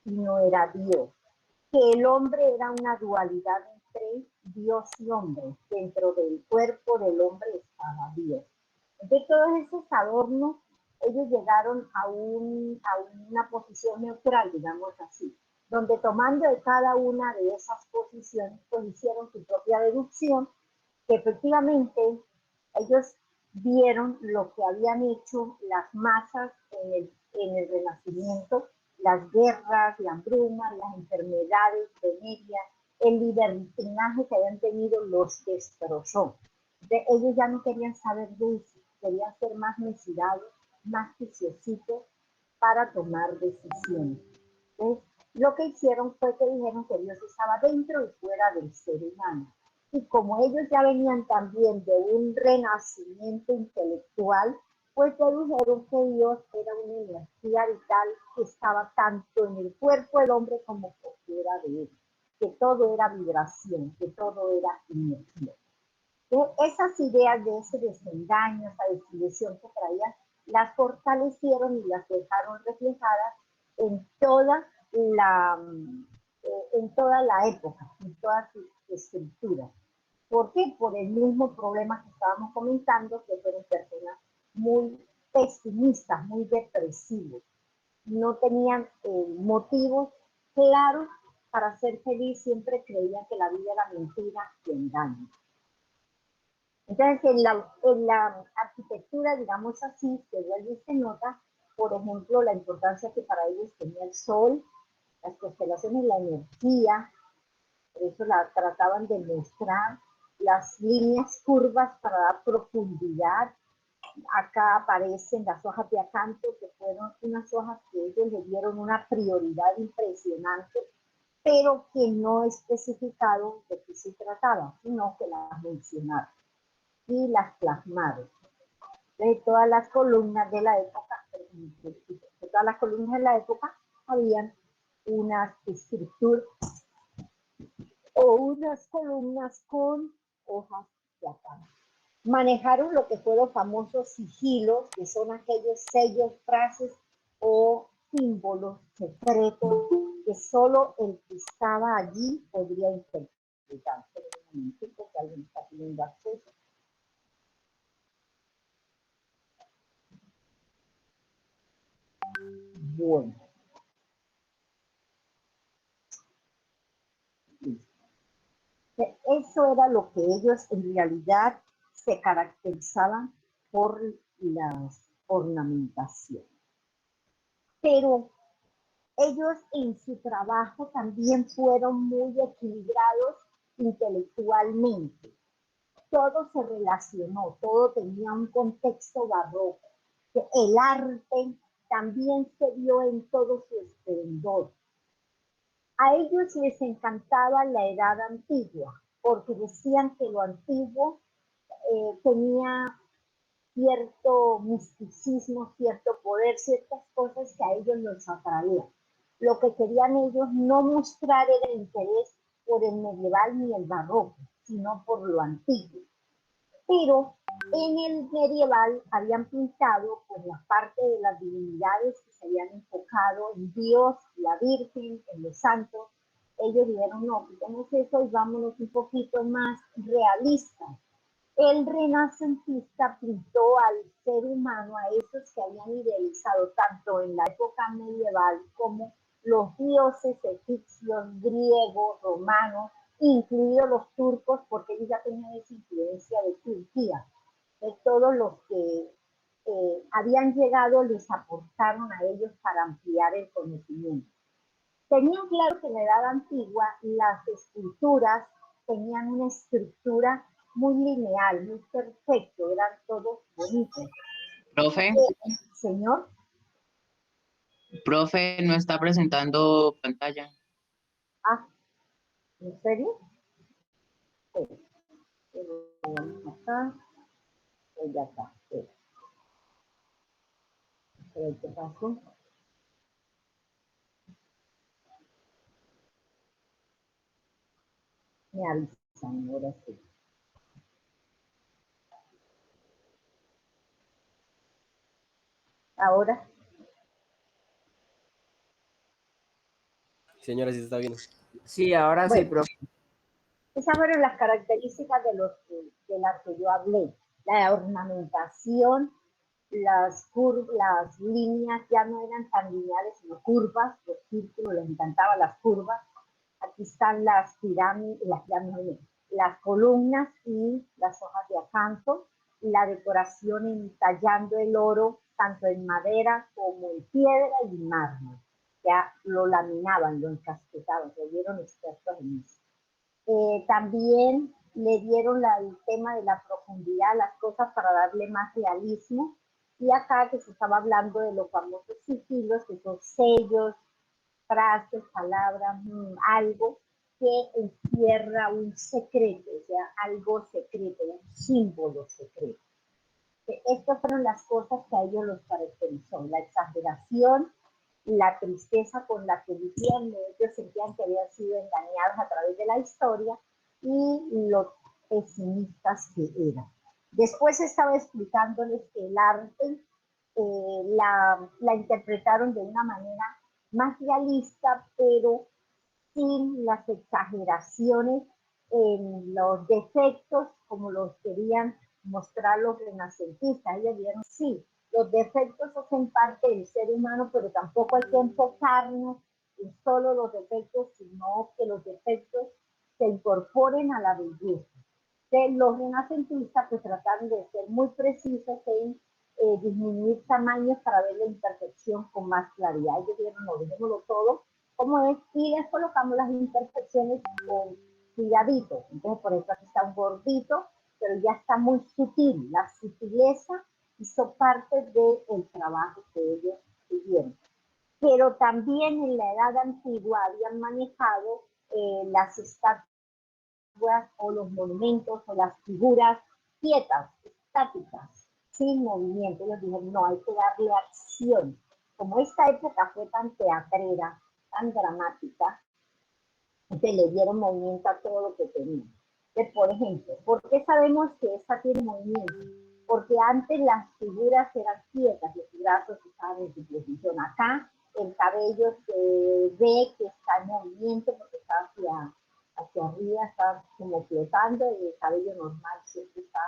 no era Dios, que el hombre era una dualidad entre Dios y hombre, dentro del cuerpo del hombre estaba Dios. De todos esos adornos, ellos llegaron a una posición neutral, digamos así, donde tomando de cada una de esas posiciones, pues hicieron su propia deducción, que efectivamente ellos vieron lo que habían hecho las masas en el Renacimiento, las guerras, la hambruna, las enfermedades, veneria, el libertinaje que habían tenido los destrozó. Ellos ya no querían saber de eso, querían ser más mesidados, más juiciositos para tomar decisiones. Entonces, lo que hicieron fue que dijeron que Dios estaba dentro y fuera del ser humano. Y como ellos ya venían también de un renacimiento intelectual, pues dedujeron que Dios era una energía vital que estaba tanto en el cuerpo del hombre como fuera de él, que todo era vibración, que todo era energía. Esas ideas de ese desengaño, esa desilusión que traían, las fortalecieron y las dejaron reflejadas en toda la época, en toda su estructura. ¿Por qué? Por el mismo problema que estábamos comentando, que fueron personas muy pesimistas, muy depresivos. No tenían motivos claros para ser feliz, siempre creían que la vida era mentira y engaño. Entonces, en la arquitectura, digamos así, se vuelve y se nota, por ejemplo, la importancia que para ellos tenía el sol, las constelaciones, la energía, por eso la trataban de mostrar, las líneas curvas para dar profundidad. Acá aparecen las hojas de acanto, que fueron unas hojas que ellos le dieron una prioridad impresionante, pero que no especificaron de qué se trataba, sino que las mencionaron y las plasmaron. De todas las columnas de la época, de todas las columnas de la época, habían unas estructuras o unas columnas con hojas de acanto. Manejaron lo que fueron famosos sigilos, que son aquellos sellos, frases o símbolos secretos que solo el que estaba allí podría interpretar. Pero un momento, porque alguien está pidiendo acceso. Bueno. Eso era lo que ellos en realidad se caracterizaban por la ornamentación. Pero ellos en su trabajo también fueron muy equilibrados intelectualmente. Todo se relacionó, todo tenía un contexto barroco. El arte también se vio en todo su esplendor. A ellos les encantaba la edad antigua, porque decían que lo antiguo tenía cierto misticismo, cierto poder, ciertas cosas que a ellos los atraían. Lo que querían ellos no mostrar era el interés por el medieval ni el barroco, sino por lo antiguo. Pero en el medieval habían pintado pues la parte de las divinidades que se habían enfocado en Dios, la Virgen, en los santos. Ellos dijeron, no, quitemos eso y vámonos un poquito más realistas. El renacentista pintó al ser humano, a esos que habían idealizado tanto en la época medieval como los dioses egipcios, griegos, romanos, incluidos los turcos, porque ellos ya tenían esa influencia de Turquía. De todos los que habían llegado les aportaron a ellos para ampliar el conocimiento. Tenían claro que en la edad antigua las esculturas tenían una estructura muy lineal, muy perfecto, eran todos bonitos. Profe, Señor. profe, no está presentando pantalla. Ah, ¿en serio? Acá, ya está. ¿Qué pasó? Me avisan, ahora sí. Ahora. Señora, si está bien. Sí, ahora sí, Bueno, profe. esas fueron las características de las que yo hablé. La ornamentación, las líneas ya no eran tan lineales, sino curvas, los círculos, les encantaban las curvas. Aquí están las columnas y las hojas de acanto, la decoración tallando el oro, tanto en madera como en piedra y mármol. Ya lo laminaban, lo encasquetaban, se vieron expertos en eso. También le dieron el tema de la profundidad a las cosas para darle más realismo. Y acá que se estaba hablando de los famosos sigilos, que son sellos, frases, palabras, algo que encierra un secreto, o sea, algo secreto, un símbolo secreto. Estas fueron las cosas que a ellos los caracterizó, la exageración, la tristeza con la que vivían, ellos sentían que habían sido engañados a través de la historia y lo pesimistas que eran. Después estaba explicándoles que el arte la interpretaron de una manera más realista, pero sin las exageraciones en los defectos como los querían mostrar los renacentistas. Ellos dijeron, sí, los defectos hacen parte del ser humano, pero tampoco hay que enfocarnos en solo los defectos, sino que los defectos se incorporen a la belleza. Los renacentistas pues trataron de ser muy precisos en disminuir tamaños para ver la imperfección con más claridad. Ellos dijeron, no, dejémoslo todo como es, y les colocamos las imperfecciones con cuidadito. Entonces, por eso aquí está un gordito, pero ya está muy sutil. La sutileza hizo parte del trabajo que ellos hicieron. Pero también en la edad antigua habían manejado las estatuas o los monumentos o las figuras quietas, estáticas, sin movimiento. Ellos dijeron, no, hay que darle acción. Como esta época fue tan teatrera, tan dramática, que le dieron movimiento a todo lo que tenía. Por ejemplo, ¿por qué sabemos que esta tiene movimiento? Porque antes las figuras eran quietas, los brazos estaban en su posición. Acá el cabello se ve que está en movimiento porque está hacia arriba, está como flotando, y el cabello normal siempre está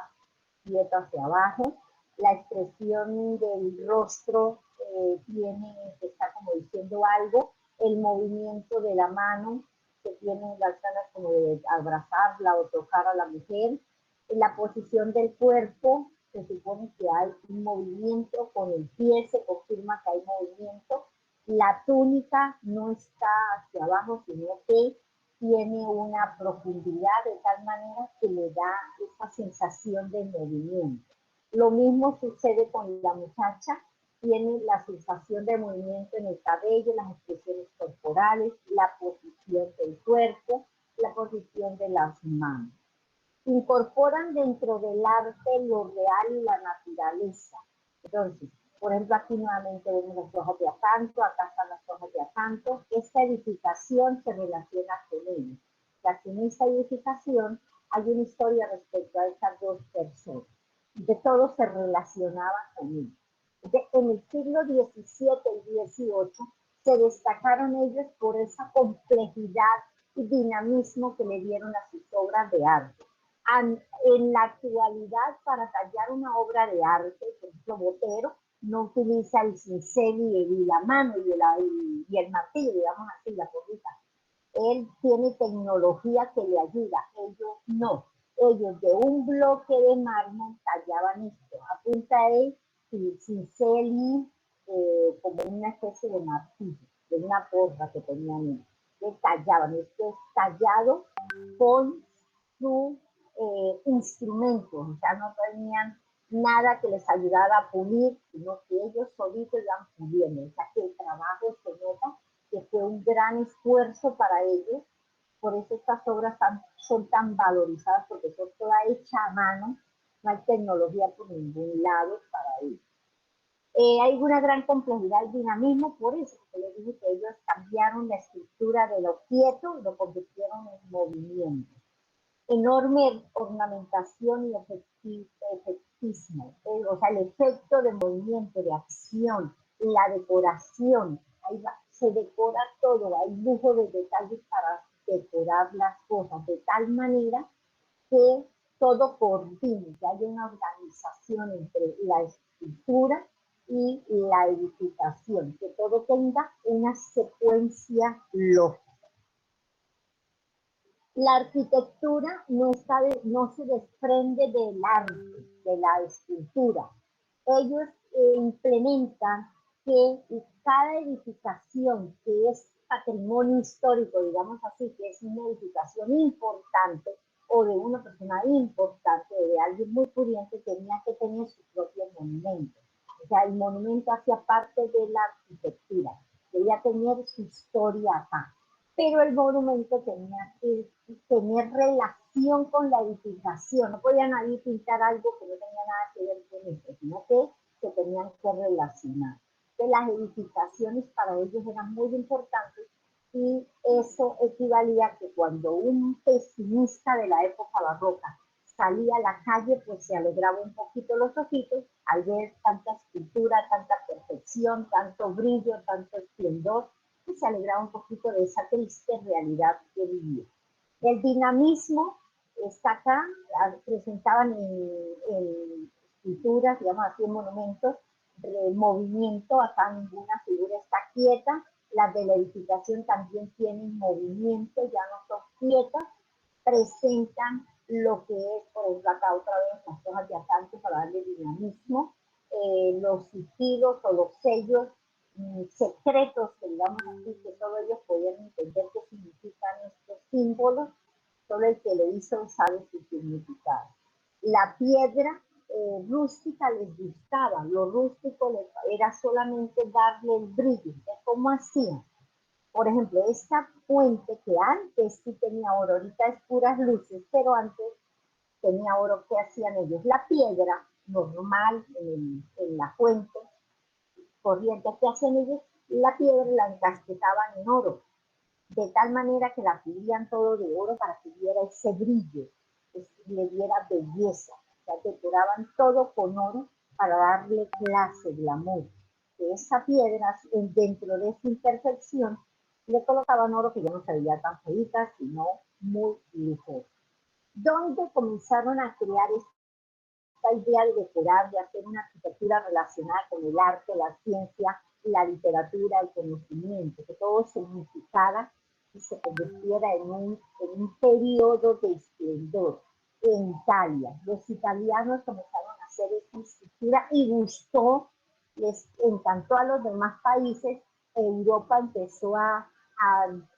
quieto hacia abajo. La expresión del rostro está como diciendo algo. El movimiento de la mano, que tiene las ganas como de abrazarla o tocar a la mujer. La posición del cuerpo, se supone que hay un movimiento, con el pie se confirma que hay movimiento. La túnica no está hacia abajo, sino que tiene una profundidad de tal manera que le da esa sensación de movimiento. Lo mismo sucede con la muchacha, tiene la sensación de movimiento en el cabello, las expresiones corporales, la posición del cuerpo, la posición de las manos. Incorporan dentro del arte lo real y la naturaleza. Entonces, por ejemplo, aquí nuevamente vemos las hojas de acanto, acá están las hojas de acanto. Esta edificación se relaciona con ellos. Ya que en esta edificación hay una historia respecto a estas dos personas. De todo se relacionaba con ellos. En el siglo XVII y XVIII se destacaron ellos por esa complejidad y dinamismo que le dieron a sus obras de arte. En la actualidad, para tallar una obra de arte, por ejemplo, Botero no utiliza el cincel y la mano y el martillo, digamos así, la porrita. Él tiene tecnología que le ayuda, ellos no. Ellos de un bloque de mármol tallaban esto, a punta de cincel y como una especie de martillo, de una porra que tenían, que tallaban. Esto es tallado con su instrumentos, o sea, no tenían nada que les ayudara a pulir, sino que ellos solitos iban puliendo. O sea, que el trabajo se nota que fue un gran esfuerzo para ellos. Por eso estas obras son tan valorizadas, porque son todas hechas a mano, no hay tecnología por ningún lado para ellos. Hay una gran complejidad y dinamismo, por eso que les dije que ellos cambiaron la estructura de lo quieto y lo convirtieron en movimiento. Enorme ornamentación y efectismo, o sea, el efecto de movimiento, de acción, la decoración. Hay se decora todo, hay lujo de detalles para decorar las cosas de tal manera que todo coordine, que haya una organización entre la escultura y la edificación, que todo tenga una secuencia lógica. La arquitectura no se desprende del arte, de la escultura. Ellos implementan que cada edificación que es patrimonio histórico, digamos así, que es una edificación importante o de una persona importante o de alguien muy pudiente, tenía que tener su propio monumento. O sea, el monumento hacía parte de la arquitectura, debía tener su historia acá. Pero el monumento tenía que tener relación con la edificación. No podía nadie pintar algo que no tenía nada que ver con eso, sino que se tenían que relacionar. Que las edificaciones para ellos eran muy importantes y eso equivalía a que cuando un pesimista de la época barroca salía a la calle, pues se alegraba un poquito los ojitos al ver tanta escultura, tanta perfección, tanto brillo, tanto esplendor, y se alegraba un poquito de esa triste realidad que vivía. El dinamismo está acá, presentaban en esculturas, digamos así, en monumentos, de movimiento, acá ninguna figura está quieta, las de la edificación también tienen movimiento, ya no son quietas, presentan lo que es, por ejemplo, acá otra vez las hojas de acante para darle dinamismo, los sigilos o los sellos secretos, que digamos así, que solo ellos podían entender qué significan estos símbolos, solo el que lo hizo sabe su significado. La piedra rústica les gustaba, lo rústico era solamente darle el brillo. ¿Cómo hacían? Por ejemplo, esta fuente que antes sí tenía oro, ahorita es puras luces, pero antes tenía oro. ¿Qué hacían ellos? La piedra normal en la fuente corriente, ¿qué hacían ellos? La piedra la encasquetaban en oro, de tal manera que la pulían todo de oro para que diera ese brillo, que le diera belleza. O sea, decoraban todo con oro para darle clase, glamour. Que esa piedra, dentro de esa imperfección, le colocaban oro que ya no se veía tan feita, sino muy lujoso. ¿Dónde comenzaron a crear esta idea de decorar, de hacer una arquitectura relacionada con el arte, la ciencia, la literatura, el conocimiento, que todo se unificara y se convirtiera en un periodo de esplendor? En Italia, los italianos comenzaron a hacer esta estructura y gustó, les encantó a los demás países. Europa empezó a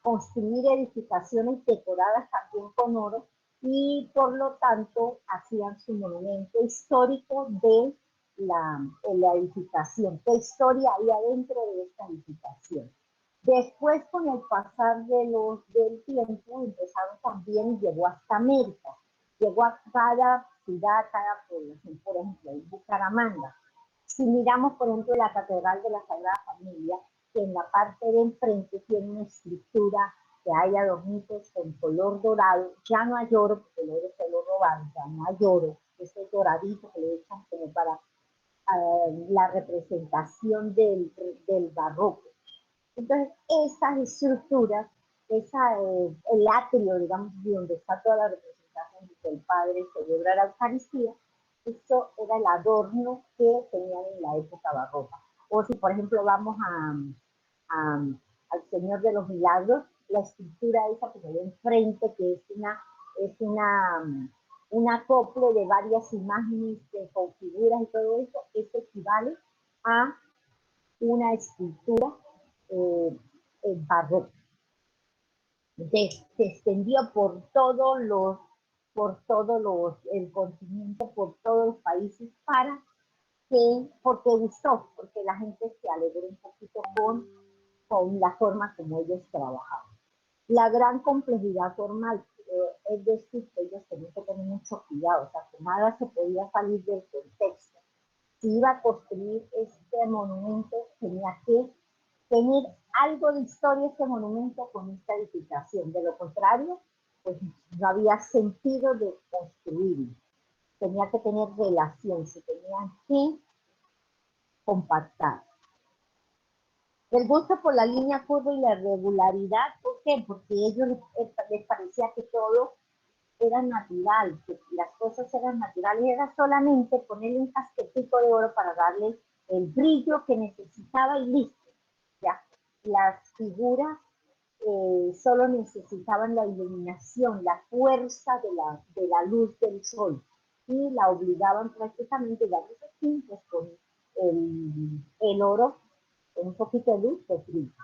construir edificaciones decoradas también con oro, y por lo tanto hacían su monumento histórico de la edificación. ¿Qué historia hay adentro de esta edificación? Después, con el pasar del tiempo, empezaron también, llegó hasta América, llegó a cada ciudad, cada población. Por ejemplo, en Bucaramanga, si miramos, por ejemplo, la Catedral de la Sagrada Familia, que en la parte de enfrente tiene una estructura que hay adornitos con color dorado, ya no hay oro, porque el oro se lo robaron, ya no hay oro, ese doradito que le echan como para la representación del barroco. Entonces, esas estructuras, el atrio, digamos, donde está toda la representación de que el Padre celebra la Eucaristía, eso era el adorno que tenían en la época barroca. O si, por ejemplo, vamos al Señor de los Milagros, la estructura esa que se ve enfrente, que es un acople de varias imágenes con figuras y todo eso, eso equivale a una escultura barroca. Se extendió por todos el continente, por todos los países, porque gustó, porque la gente se alegró un poquito con la forma como ellos trabajaban. La gran complejidad formal, es decir, que ellos tenían que tener mucho cuidado, o sea, que nada se podía salir del contexto. Si iba a construir este monumento, tenía que tener algo de historia este monumento con esta edificación. De lo contrario, pues no había sentido de construirlo. Tenía que tener relación, se tenían que compactar. El gusto por la línea curva y la regularidad, ¿por qué? Porque a ellos les parecía que todo era natural, que las cosas eran naturales, era solamente ponerle un casquetico de oro para darle el brillo que necesitaba y listo. Ya, las figuras solo necesitaban la iluminación, la fuerza de la luz del sol y la obligaban prácticamente a darle pues, con el oro, con un poquito de luz, de brillo.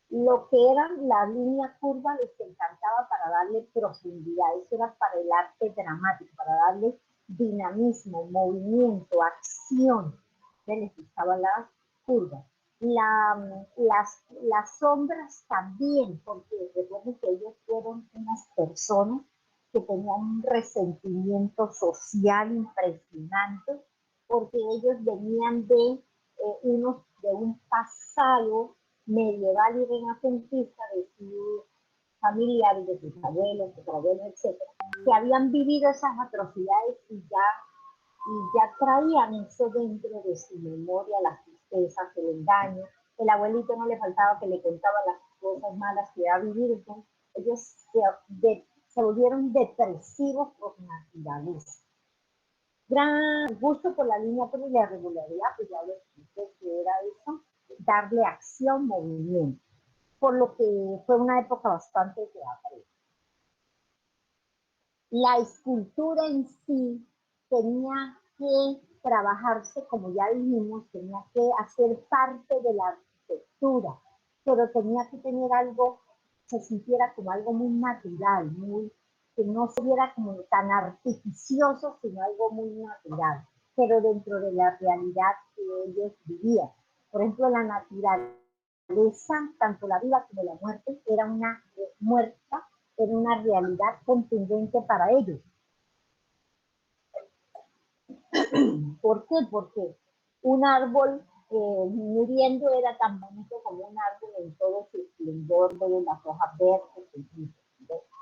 Lo que eran la línea curva les encantaba para darle profundidad, eso era para el arte dramático, para darle dinamismo, movimiento, acción. Se les gustaba la curva. Las sombras también, porque recuerden que ellos fueron unas personas que tenían un resentimiento social impresionante, porque ellos venían de un pasado medieval y renacentista de sus familiares, de sus abuelos, etcétera, que habían vivido esas atrocidades y ya traían eso dentro de su memoria, las tristezas, el engaño. El abuelito no le faltaba que le contaba las cosas malas que había vivido, entonces ellos se volvieron depresivos por naturaleza. Gran gusto por la línea por la regularidad, pues ya lo expliqué que era eso, darle acción, movimiento, por lo que fue una época bastante teatral. La escultura en sí tenía que trabajarse, como ya dijimos, tenía que hacer parte de la arquitectura, pero tenía que tener algo, se sintiera como algo muy natural, que no se viera como tan artificioso, sino algo muy natural, pero dentro de la realidad que ellos vivían. Por ejemplo, la naturaleza, tanto la vida como la muerte, era una muerta, era una realidad contundente para ellos. ¿Por qué? Porque un árbol muriendo era tan bonito como un árbol en todo su esplendor, de las hojas verdes.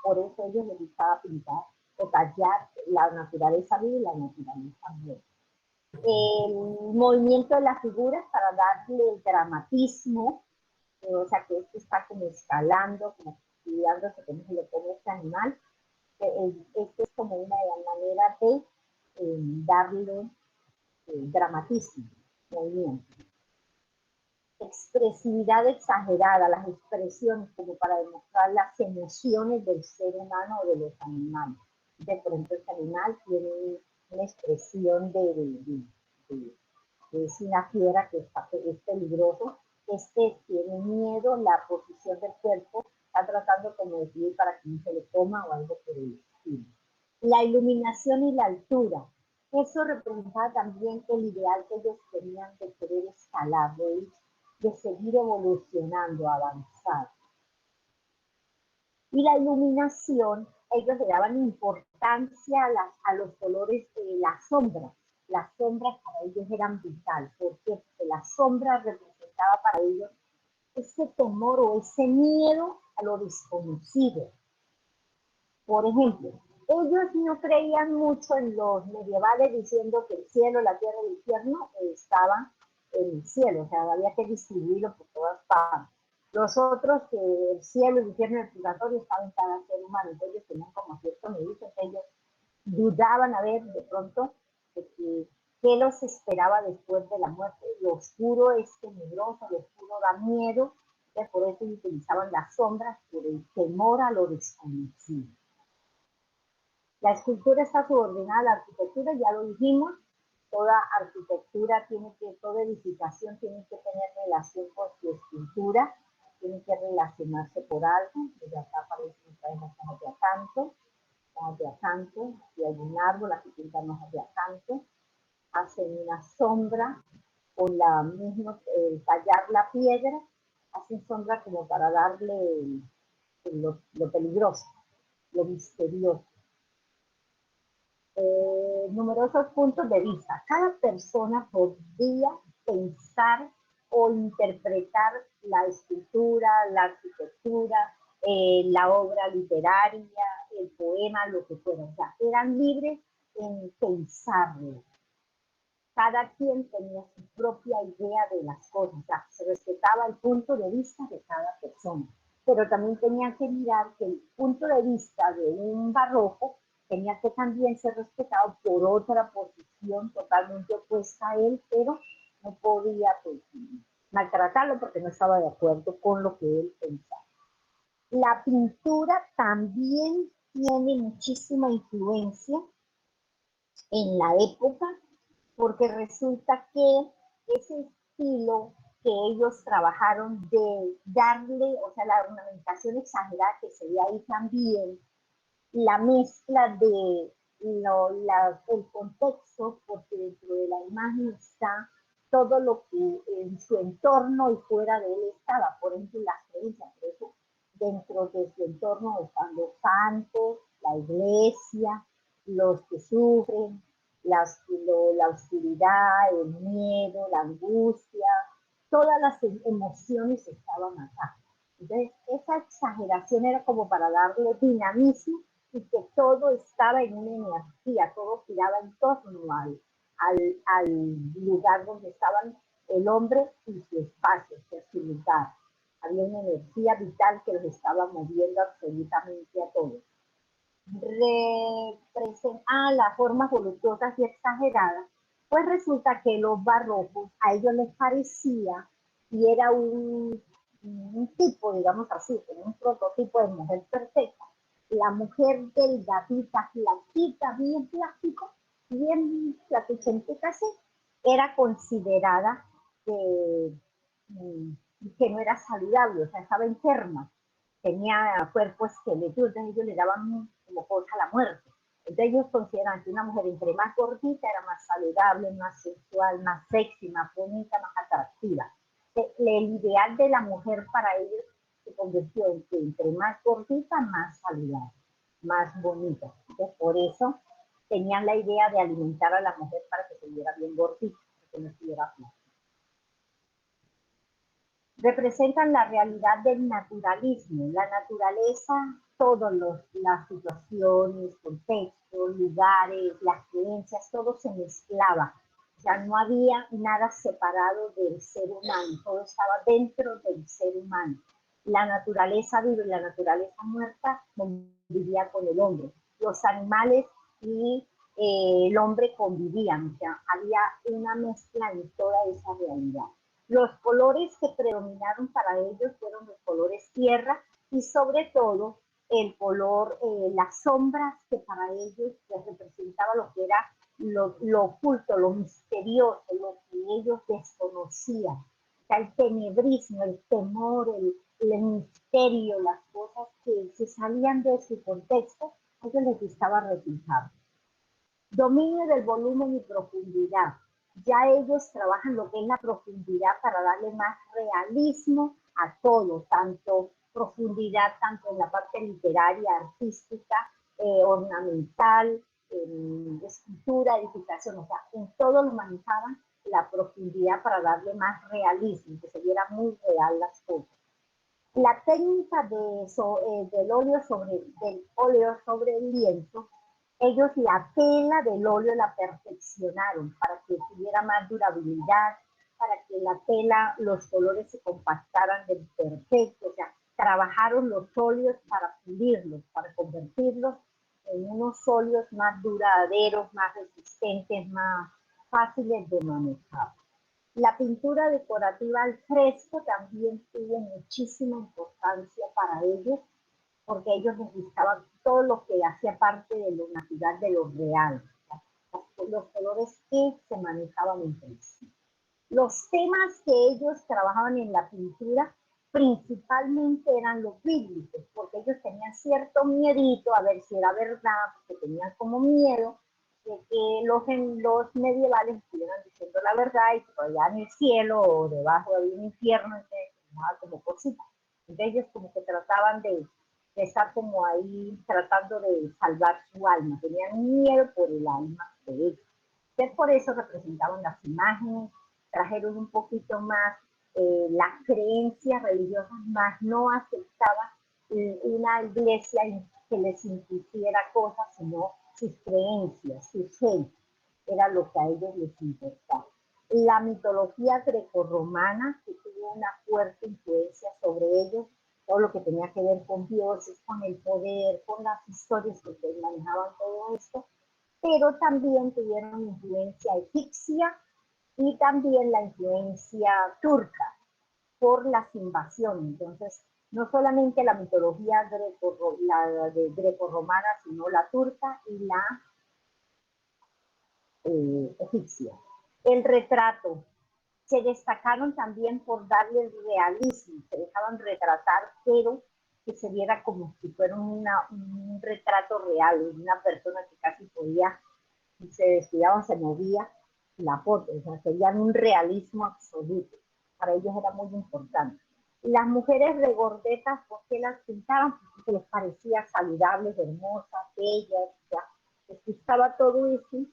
Por eso a ellos les gustaba pintar o tallar la naturaleza viva y la naturaleza muerta. El movimiento de las figuras para darle el dramatismo, o sea que esto está como escalando, como cuidándose cómo se le pone este animal. Esto es como una manera de darle dramatismo, movimiento. Expresividad exagerada, las expresiones como para demostrar las emociones del ser humano o de los animales. Entonces, por ejemplo, este animal tiene una expresión es una fiera que es peligroso, tiene miedo, la posición del cuerpo, está tratando como de decidir para que no se le coma o algo por el estilo. La iluminación y la altura, eso representaba también el ideal que ellos tenían de querer escalar, de seguir evolucionando, avanzar. Y la iluminación, ellos le daban importancia a los colores de la sombra. Las sombras para ellos eran vital, porque la sombra representaba para ellos ese temor o ese miedo a lo desconocido. Por ejemplo, ellos no creían mucho en los medievales diciendo que el cielo, la tierra y el infierno estaban en el cielo, o sea, había que distribuirlo por todas partes. Los otros, que el cielo, el infierno y el purgatorio estaban en cada ser humano, entonces ellos tenían como cierto medito, ellos dudaban a ver de pronto de qué los esperaba después de la muerte. Lo oscuro es tenebroso, lo oscuro da miedo, entonces por eso utilizaban las sombras por el temor a lo desconocido. La escultura está subordinada a la arquitectura, ya lo dijimos, toda arquitectura toda edificación tiene que tener relación con su escultura, tiene que relacionarse por algo, desde acá aparecen las hojas de acanto, si hay un árbol, aquí pintan hojas de acanto, hacen una sombra con la misma, tallar la piedra, hacen sombra como para darle lo peligroso, lo misterioso. Numerosos puntos de vista. Cada persona podría pensar o interpretar la escultura, la arquitectura, la obra literaria, el poema, lo que fuera. O sea, eran libres en pensarlo. cada quien tenía su propia idea de las cosas, o sea, se respetaba el punto de vista de cada persona, pero también tenía que mirar que el punto de vista de un barroco tenía que también ser respetado por otra posición totalmente opuesta a él, pero no podía pues, maltratarlo porque no estaba de acuerdo con lo que él pensaba. La pintura también tiene muchísima influencia en la época porque resulta que ese estilo que ellos trabajaron de darle, o sea, la ornamentación exagerada que se ve ahí también, la mezcla de el contexto, porque dentro de la imagen está todo lo que en su entorno y fuera de él estaba, por ejemplo, las creencias, por eso dentro de su entorno están los santos, la iglesia, los que sufren, la oscuridad, el miedo, la angustia, todas las emociones estaban acá. Entonces, esa exageración era como para darle dinamismo y que todo estaba en una energía, todo giraba en torno al lugar donde estaban el hombre y su espacio, o sea, su lugar. Había una energía vital que los estaba moviendo absolutamente a todos. Las formas voluptuosas y exageradas, pues resulta que los barrocos a ellos les parecía y era un tipo, digamos así, un prototipo de mujer perfecta. La mujer delgadita, flaquita, bien flaquichentica así, era considerada que no era saludable, o sea, estaba enferma, tenía cuerpo esquelético, entonces ellos le daban como cosa a la muerte. Entonces ellos consideran que una mujer entre más gordita era más saludable, más sexual, más sexy, más bonita, más atractiva. El ideal de la mujer para ellos se convirtió en que entre más gordita, más saludable, más bonita. Entonces por eso tenían la idea de alimentar a la mujer para que se viera bien gordita, para que no estuviera flaca. Representan la realidad del naturalismo, la naturaleza, todas las situaciones, contextos, lugares, las creencias, todo se mezclaba. Ya no había nada separado del ser humano, todo estaba dentro del ser humano. La naturaleza viva y la naturaleza muerta convivía con el hombre. Los animales y el hombre convivían, o sea, había una mezcla en toda esa realidad. Los colores que predominaron para ellos fueron los colores tierra y sobre todo el color, las sombras que para ellos les representaba lo que era lo oculto, lo misterioso, lo que ellos desconocían. O sea, el tenebrismo, el temor, el misterio, las cosas que se salían de su contexto, a ellos les gustaba reflejar. Dominio del volumen y profundidad. Ya ellos trabajan lo que es la profundidad para darle más realismo a todo, tanto profundidad, tanto en la parte literaria, artística, ornamental, escultura, edificación, o sea, en todo lo manejaban la profundidad para darle más realismo, que se viera muy real las cosas. La técnica del óleo sobre el lienzo, ellos la tela del óleo la perfeccionaron para que tuviera más durabilidad, para que la tela, los colores se compactaran del perfecto, o sea, trabajaron los óleos para pulirlos, para convertirlos en unos óleos más duraderos, más resistentes, más fáciles de manejar. La pintura decorativa al fresco también tuvo muchísima importancia para ellos, porque ellos les gustaba todo lo que hacía parte de lo natural, de lo real, los colores que se manejaban entre sí. Los temas que ellos trabajaban en la pintura principalmente eran los bíblicos, porque ellos tenían cierto miedito a ver si era verdad, porque tenían como miedo de que los medievales estuvieran diciendo la verdad y que allá en el cielo o debajo de un infierno, entonces nada como cositas. Entonces ellos como que trataban de estar como ahí tratando de salvar su alma, tenían miedo por el alma de ellos. Entonces por eso representaban las imágenes, trajeron un poquito más las creencias religiosas, más no aceptaban una iglesia que les impusiera cosas, sino sus creencias, sus fe. era lo que a ellos les importaba. La mitología grecorromana, que tuvo una fuerte influencia sobre ellos, todo lo que tenía que ver con dioses, con el poder, con las historias que ustedes manejaban, todo esto, pero también tuvieron influencia egipcia y también la influencia turca por las invasiones. Entonces, no solamente la mitología greco-romana, sino la turca y la egipcia. El retrato. Se destacaron también por darle el realismo, se dejaban retratar, pero que se viera como si fuera un retrato real, una persona que casi podía, si se descuidaba, se movía la foto, o sea, querían un realismo absoluto. Para ellos era muy importante. Las mujeres regordetas, ¿por qué las pintaban? Porque les parecía saludables, hermosas, bellas, ya. Les gustaba todo eso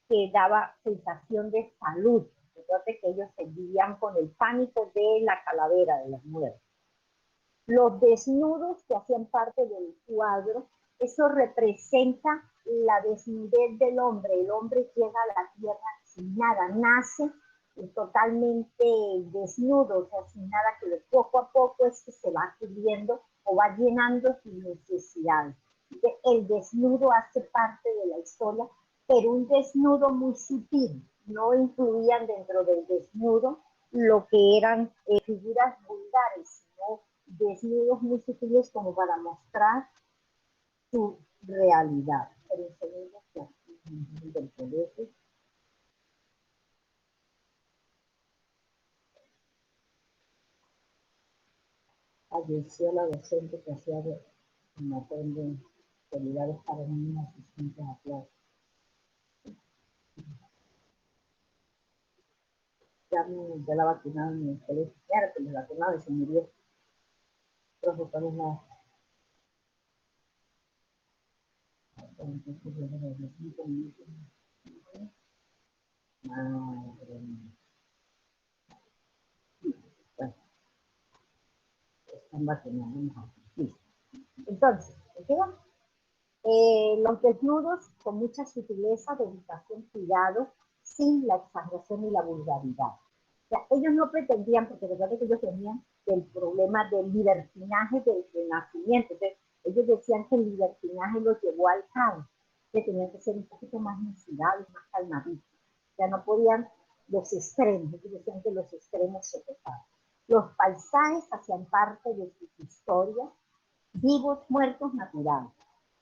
que daba sensación de salud. Recuerde que ellos se vivían con el pánico de la calavera, de las muertes. Los desnudos que hacían parte del cuadro, eso representa la desnudez del hombre. El hombre llega a la tierra sin nada, nace totalmente desnudo, o sea, sin nada, que poco a poco es que se va cubriendo o va llenando sus necesidades. El desnudo hace parte de la historia, pero un desnudo muy sutil. No incluían dentro del desnudo lo que eran figuras vulgares, sino desnudos muy sutiles como para mostrar su realidad. Pero en segundo del colegio. Falleció la docente que hacía de actividades para niños asistentes a clase. Ya la vacunaron en el colegio, claro que la vacunaron y se murió. Profesores no. Madre mía. Bueno, están vacunados. Sí. Entonces, ¿qué vamos? Los desnudos con mucha sutileza, dedicación, cuidado, sin la exageración y la vulgaridad. O sea, ellos no pretendían, porque recuerden que ellos tenían el problema del libertinaje del Renacimiento. Entonces, ellos decían que el libertinaje los llevó al caos, que tenían que ser un poquito más mesurados, más calmaditos. Ya no podían los extremos, ellos decían que los extremos se tocaban. Los paisajes hacían parte de sus historias, vivos, muertos, naturales.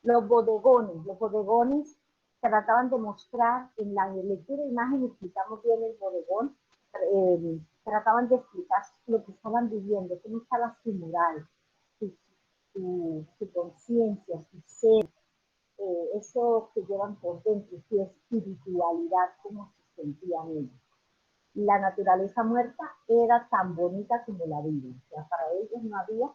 Los bodegones trataban de mostrar en la lectura de imagen, explicamos bien el bodegón, trataban de explicar lo que estaban viviendo, cómo estaba su moral, su conciencia, su ser, eso que llevan por dentro, su espiritualidad, cómo se sentían ellos. La naturaleza muerta era tan bonita como la vida, o sea, para ellos no había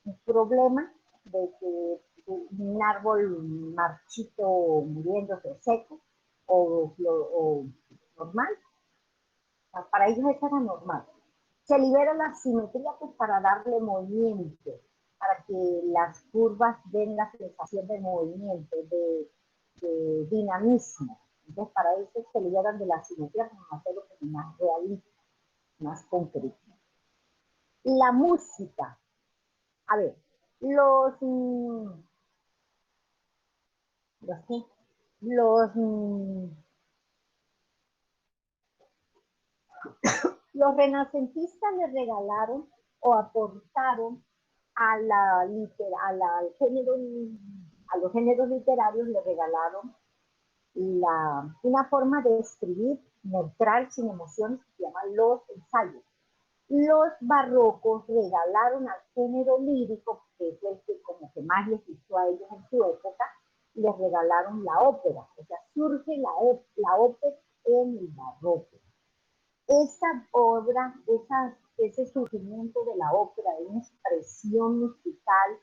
un problema de que un árbol marchito muriéndose seco o normal. Para ellos eso era normal. Se libera la simetría pues, para darle movimiento, para que las curvas den la sensación de movimiento, de dinamismo. Entonces, para eso se liberan de la simetría para hacerlo más realista, más concreto. La música. A ver, los renacentistas le regalaron o aportaron al género, a los géneros literarios le regalaron una forma de escribir neutral, sin emociones, que se llaman los ensayos. Los barrocos regalaron al género lírico, que es el que como que más les gustó a ellos en su época, les regalaron la ópera. O sea, surge la ópera en el barroco. Esa obra, ese surgimiento de la ópera, de una expresión musical,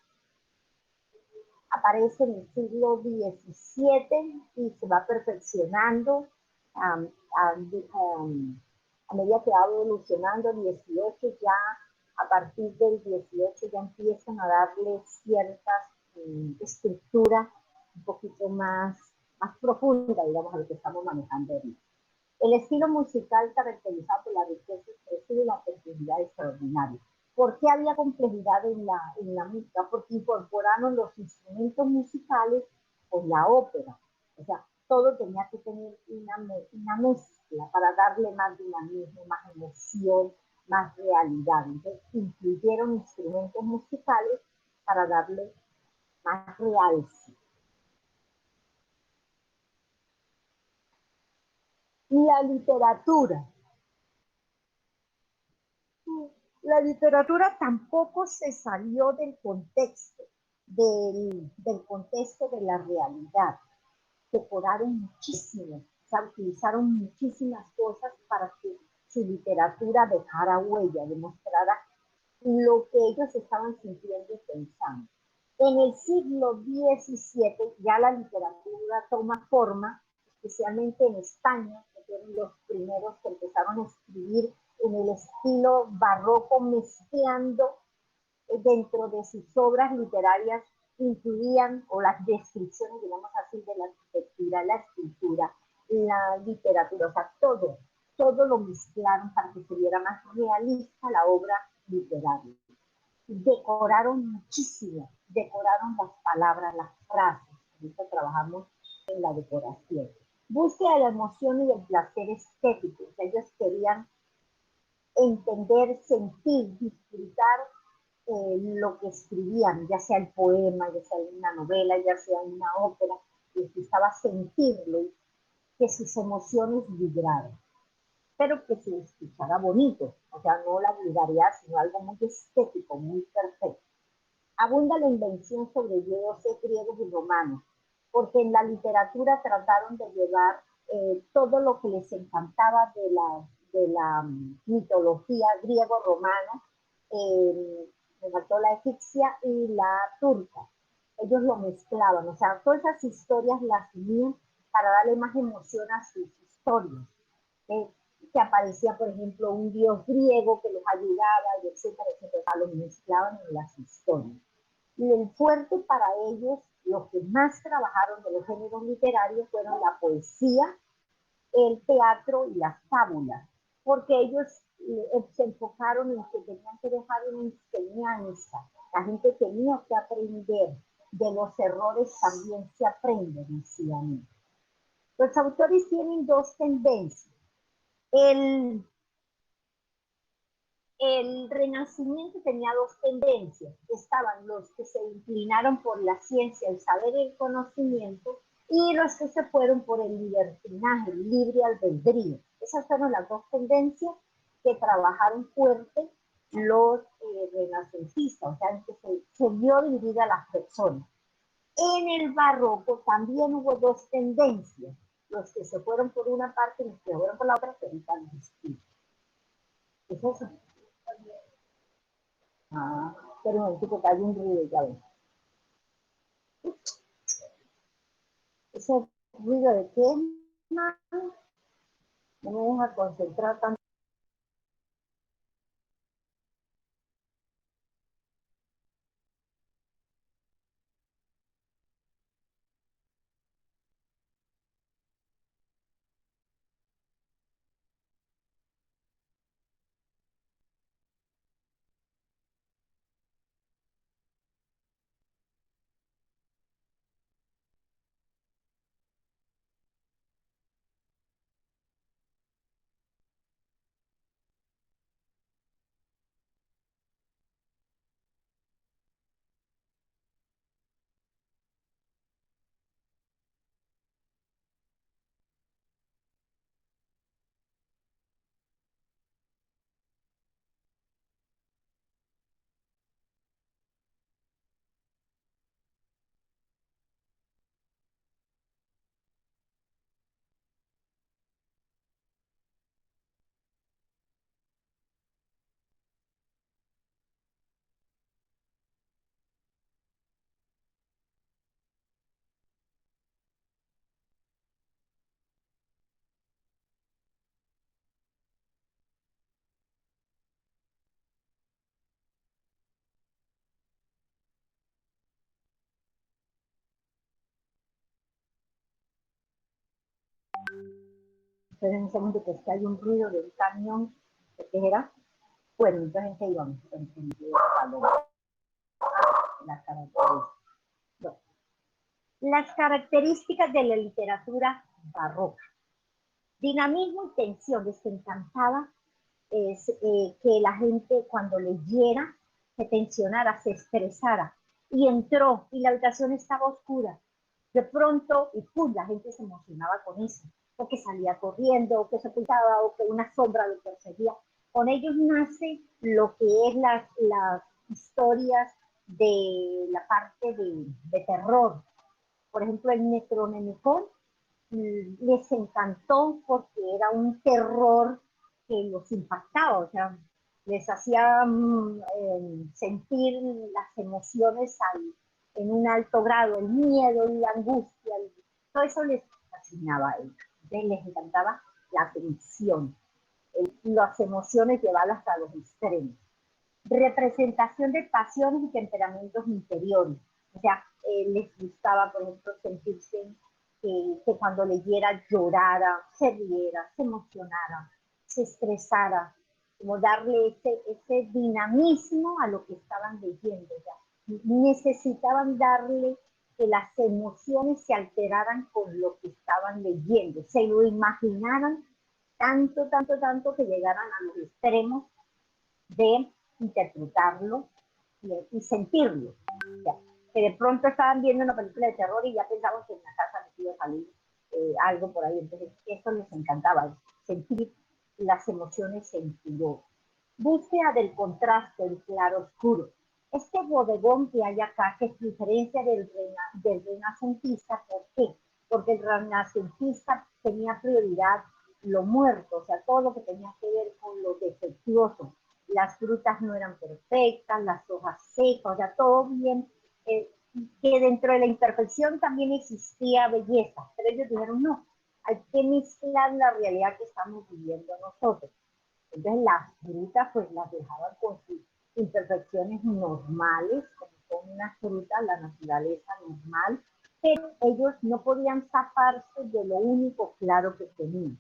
aparece en el siglo XVII y se va perfeccionando a medida que va evolucionando el 18, ya a partir del 18 ya empiezan a darle ciertas estructuras un poquito más más profunda, digamos, a lo que estamos manejando ahorita. El estilo musical caracterizado por la riqueza expresiva y la complejidad extraordinaria. ¿Por qué había complejidad en la música? Porque incorporaron los instrumentos musicales con la ópera. O sea, todo tenía que tener una mezcla para darle más dinamismo, más emoción, más realidad. Entonces, incluyeron instrumentos musicales para darle más realce. La literatura. La literatura tampoco se salió del contexto de la realidad. Decoraron muchísimo, o sea, utilizaron muchísimas cosas para que su literatura dejara huella, demostrara lo que ellos estaban sintiendo y pensando. En el siglo XVII ya la literatura toma forma, especialmente en España, que fueron los primeros que empezaron a escribir en el estilo barroco, mezclando dentro de sus obras literarias, incluían, o las descripciones, digamos así, de la arquitectura, la escultura, la literatura, o sea, todo lo mezclaron para que se viera más realista la obra literaria. Decoraron muchísimo, decoraron las palabras, las frases. Ahorita trabajamos en la decoración. Búsqueda de la emoción y del placer estético. Ellos querían entender, sentir, disfrutar lo que escribían, ya sea el poema, ya sea una novela, ya sea una ópera, les gustaba sentirlo, que sus emociones vibraran, pero que se escuchara bonito, o sea, no la vulgaridad, sino algo muy estético, muy perfecto. Abunda la invención sobre dioses griegos y romanos, porque en la literatura trataron de llevar todo lo que les encantaba de la mitología griego-romana, me faltó la egipcia y la turca. Ellos lo mezclaban, o sea, todas esas historias las unían para darle más emoción a sus historias. Eh, que aparecía, por ejemplo, un dios griego que los ayudaba, y etcétera, etcétera, los mezclaban en las historias. Y el fuerte para ellos, los que más trabajaron de los géneros literarios fueron la poesía, el teatro y las fábulas, porque ellos se enfocaron en que tenían que dejar una enseñanza. La gente tenía que aprender, de los errores también se aprende, decían. Los autores tienen dos tendencias. El el Renacimiento tenía dos tendencias. Estaban los que se inclinaron por la ciencia, el saber y el conocimiento, y los que se fueron por el libertinaje, el libre albedrío. Esas fueron las dos tendencias que trabajaron fuerte los renacentistas, o sea, que se vio dividida a las personas. En el barroco también hubo dos tendencias, los que se fueron por una parte y los que se fueron por la otra, pero están distintos. ¿Es eso? Ah, pero un momentico que hay un ruido, ya ves. Ese ruido de qué, no me deja concentrar tanto. Entonces en ese momento que hay un ruido de un camión, ¿qué era? Bueno, entonces se iban en sentido las características. Bueno, las características de la literatura barroca. Dinamismo y tensión. Les encantaba que la gente cuando leyera se tensionara, se estresara. Y entró y la habitación estaba oscura. De pronto, y ¡pum!, la gente se emocionaba con eso. O que salía corriendo, o que se pintaba, o que una sombra lo perseguía. Con ellos nace lo que es las historias de la parte de terror. Por ejemplo, el Necronomicon les encantó porque era un terror que los impactaba, o sea, les hacía sentir las emociones en un alto grado, el miedo, la angustia, todo eso les fascinaba a ellos. Les encantaba la tensión, las emociones llevadas hasta los extremos. Representación de pasiones y temperamentos interiores. O sea, les gustaba, por ejemplo, sentirse que cuando leyera llorara, se riera, se emocionara, se estresara, como darle ese dinamismo a lo que estaban leyendo. Ya. Necesitaban darle que las emociones se alteraran con lo que estaban leyendo, se lo imaginaran tanto, tanto, tanto que llegaran a los extremos de interpretarlo y sentirlo. Ya. Que de pronto estaban viendo una película de terror y ya pensaban que en la casa les iba a salir algo por ahí. Entonces, eso les encantaba, sentir las emociones en furor. Búsqueda del contraste, el claro-oscuro. Este bodegón que hay acá, que es diferencia del renacentista, ¿por qué? Porque el renacentista tenía prioridad lo muerto, o sea, todo lo que tenía que ver con lo defectuoso. Las frutas no eran perfectas, las hojas secas, o sea, todo bien, que dentro de la imperfección también existía belleza, pero ellos dijeron no, hay que mezclar la realidad que estamos viviendo nosotros. Entonces las frutas pues las dejaban con sus imperfecciones normales, como son unas frutas, la naturaleza normal, pero ellos no podían zafarse de lo único claro que tenían,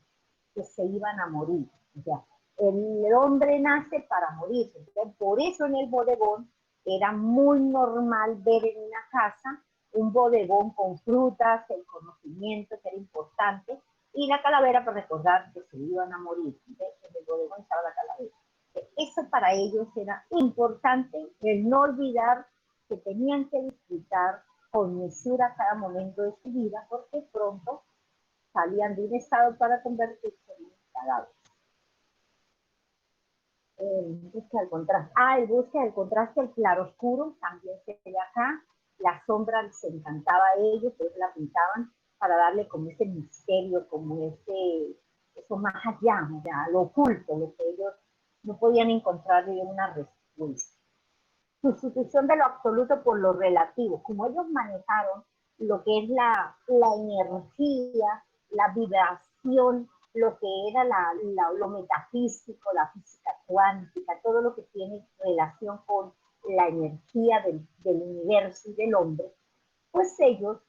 que se iban a morir. O sea, el hombre nace para morir. Entonces, por eso en el bodegón era muy normal ver en una casa un bodegón con frutas, el conocimiento que era importante, y la calavera para recordar que se iban a morir. Entonces, en el bodegón estaba la calavera. Eso para ellos era importante, el no olvidar que tenían que disfrutar con mesura cada momento de su vida, porque pronto salían de un estado para convertirse en un cadáver. Búsqueda del contraste. El búsqueda del contraste, el claroscuro, también se ve acá. La sombra les encantaba a ellos, ellos la pintaban para darle como ese misterio, como eso más allá, ya, lo oculto, lo que ellos no podían encontrarle una respuesta. Sustitución de lo absoluto por lo relativo. Como ellos manejaron lo que es la energía, la vibración, lo que era lo metafísico, la física cuántica, todo lo que tiene relación con la energía del universo y del hombre, pues ellos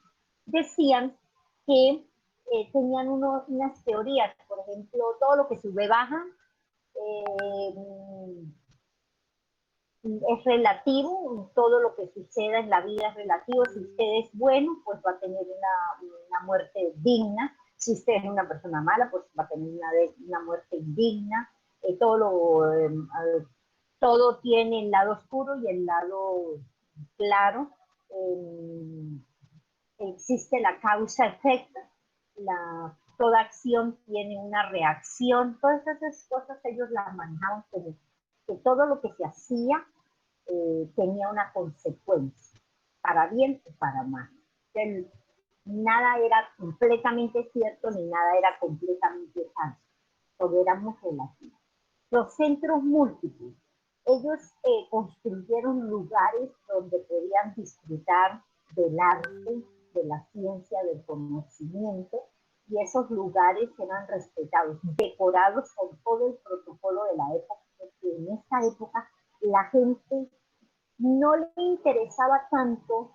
decían que tenían unas teorías, por ejemplo, todo lo que sube baja, es relativo, todo lo que suceda en la vida es relativo. Si usted es bueno, pues va a tener una muerte digna. Si usted es una persona mala, pues va a tener una muerte indigna. Todo tiene el lado oscuro y el lado claro. Existe la causa-efecto, toda acción tiene una reacción. Todas esas cosas ellos las manejaban como que todo lo que se hacía tenía una consecuencia, para bien o para mal. Entonces, nada era completamente cierto ni nada era completamente falso, todo era muy relativo. Los centros múltiples, ellos construyeron lugares donde podían disfrutar del arte, de la ciencia, del conocimiento, y esos lugares eran respetados, decorados con todo el protocolo de la época, porque en esta época la gente no le interesaba tanto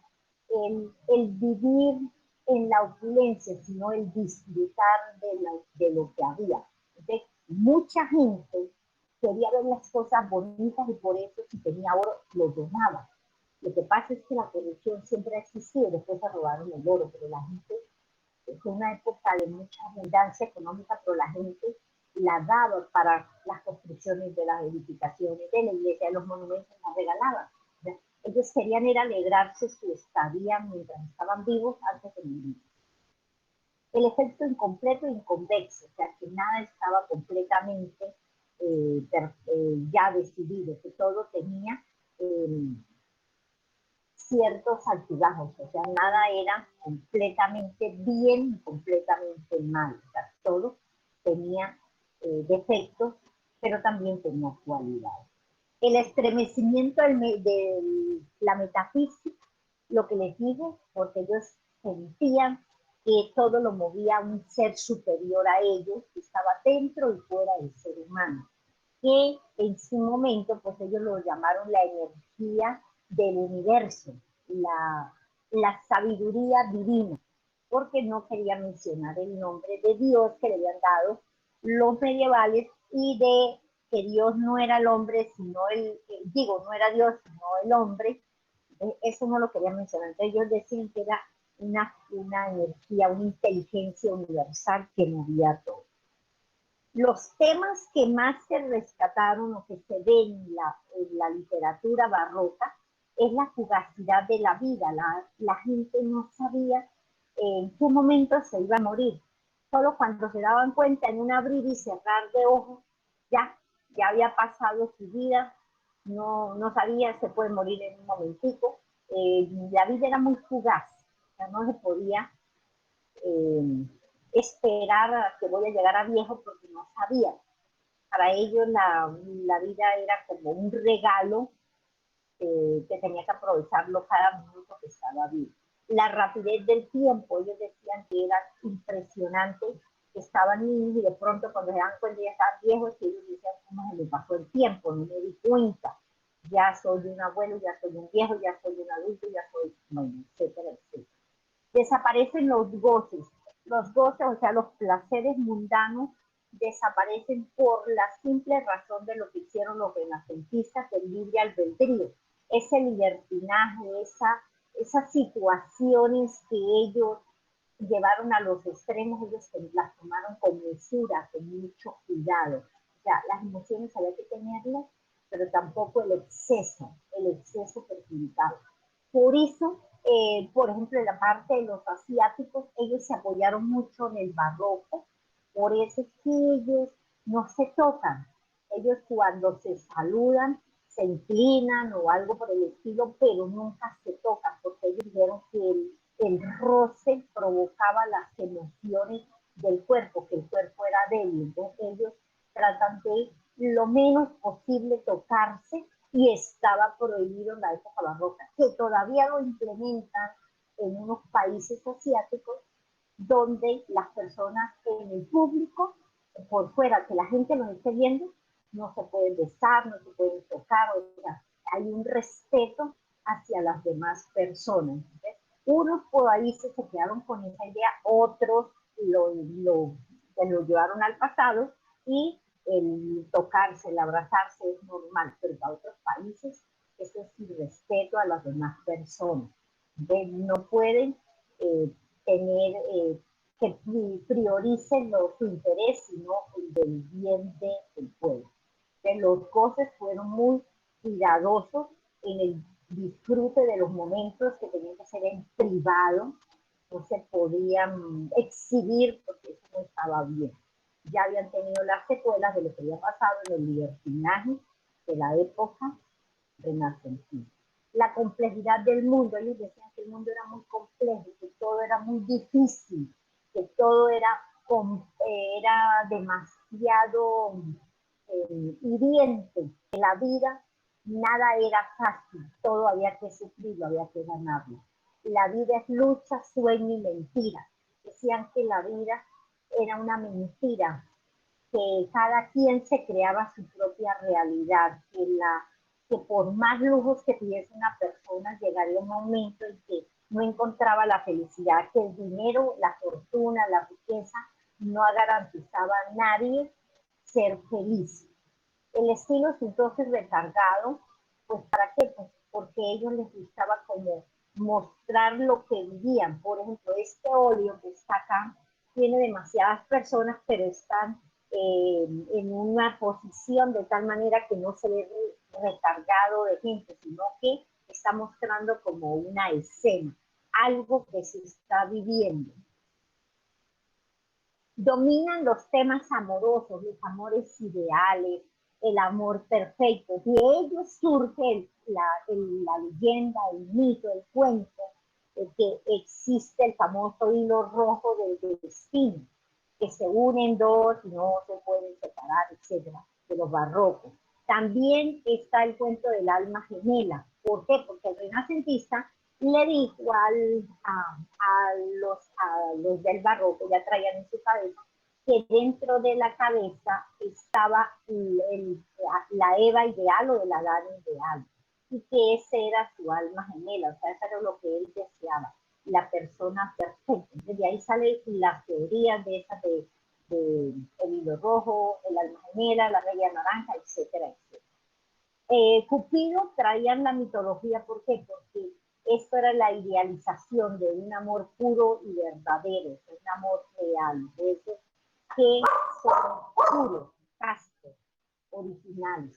el vivir en la opulencia, sino el disfrutar de lo que había. Entonces, mucha gente quería ver las cosas bonitas y por eso si tenía oro lo donaba. Lo que pasa es que la corrupción siempre ha existido, después se robaron el oro, pero la gente, fue una época de mucha abundancia económica, pero la gente la daba para las construcciones de las edificaciones, de la iglesia, de los monumentos, la regalaban. Ellos querían era alegrarse su estadía mientras estaban vivos antes de morir. El efecto incompleto e inconvexo, o sea, que nada estaba completamente ya decidido, que todo tenía ciertos altibajos, o sea, nada era completamente bien y completamente mal, o sea, todo tenía defectos, pero también tenía cualidades. El estremecimiento de la metafísica, lo que les dije, porque ellos sentían que todo lo movía un ser superior a ellos, que estaba dentro y fuera del ser humano, que en su momento, pues ellos lo llamaron la energía del universo, la sabiduría divina, porque no querían mencionar el nombre de Dios que le habían dado los medievales y de que Dios no era el hombre, sino no era Dios, sino el hombre, eso no lo querían mencionar. Entonces ellos decían que era una energía, una inteligencia universal que movía todo. Los temas que más se rescataron o que se ven en la literatura barroca es la fugacidad de la vida. La gente no sabía en qué momento se iba a morir. Solo cuando se daban cuenta en un abrir y cerrar de ojos, ya había pasado su vida, no sabía, se puede morir en un momentico. La vida era muy fugaz, o sea, no se podía esperar a que voy a llegar a viejo porque no sabía. Para ellos la vida era como un regalo que tenía que aprovecharlo cada minuto que estaba vivo. La rapidez del tiempo, ellos decían que era impresionante, que estaban niños y de pronto cuando se dan cuenta ya estaban viejos y ellos decían cómo se les pasó el tiempo, no me di cuenta, ya soy un abuelo, ya soy un viejo, ya soy un adulto, ya soy, bueno, etcétera, etcétera. Desaparecen los goces, o sea, los placeres mundanos desaparecen por la simple razón de lo que hicieron los renacentistas del libre albedrío, ese libertinaje, esas situaciones que ellos llevaron a los extremos, ellos las tomaron con mesura, con mucho cuidado. O sea, las emociones había que tenerlas, pero tampoco el exceso perjudicado. Por eso, por ejemplo, en la parte de los asiáticos, ellos se apoyaron mucho en el barroco, por eso es que ellos no se tocan. Ellos cuando se saludan, se inclinan o algo por el estilo, pero nunca se tocan, porque ellos dijeron que el roce provocaba las emociones del cuerpo, que el cuerpo era débil. Entonces ellos tratan de lo menos posible tocarse y estaba prohibido en la época barroca, que todavía lo implementan en unos países asiáticos donde las personas en el público, por fuera, que la gente los esté viendo, no se pueden besar, no se pueden tocar, o sea, hay un respeto hacia las demás personas. ¿Ves? Unos por ahí se quedaron con esa idea, otros lo llevaron al pasado y el tocarse, el abrazarse es normal, pero para otros países eso es irrespeto a las demás personas. No pueden tener que prioricen su interés, sino el del bien del pueblo. Los goces fueron muy cuidadosos en el disfrute de los momentos que tenían que ser en privado, no se podían exhibir porque eso no estaba bien. Ya habían tenido las secuelas de lo que había pasado en el libertinaje de la época renacentista. La complejidad del mundo, ellos decían que el mundo era muy complejo, que todo era muy difícil, que todo era demasiado hiriente, que la vida nada era fácil, todo había que sufrirlo, había que ganarlo. La vida es lucha, sueño y mentira. Decían que la vida era una mentira, que cada quien se creaba su propia realidad, que por más lujos que tuviese una persona, llegaría un momento en que no encontraba la felicidad, que el dinero, la fortuna, la riqueza no garantizaba a nadie ser feliz. El estilo es entonces recargado, pues ¿para qué? Pues porque a ellos les gustaba como mostrar lo que vivían. Por ejemplo, este óleo que está acá tiene demasiadas personas, pero están en una posición de tal manera que no se ve recargado de gente, sino que está mostrando como una escena, algo que se está viviendo. Dominan los temas amorosos, los amores ideales, el amor perfecto. De ellos surge la leyenda, el mito, el cuento, que existe el famoso hilo rojo del destino, que se unen dos y no se pueden separar, etcétera, de los barrocos. También está el cuento del alma gemela. ¿Por qué? Porque el renacentista le dijo a los del barroco, ya traían en su cabeza, que dentro de la cabeza estaba la Eva ideal o el Adán ideal, y que ese era su alma gemela, o sea, eso era lo que él deseaba, la persona perfecta. Entonces, de ahí salen las teorías de esas de el hilo rojo, el alma gemela, la media naranja, etcétera, etcétera. Cupido traía la mitología, ¿por qué? Porque esto era la idealización de un amor puro y verdadero, un amor real, de esos que son puros, castos, originales.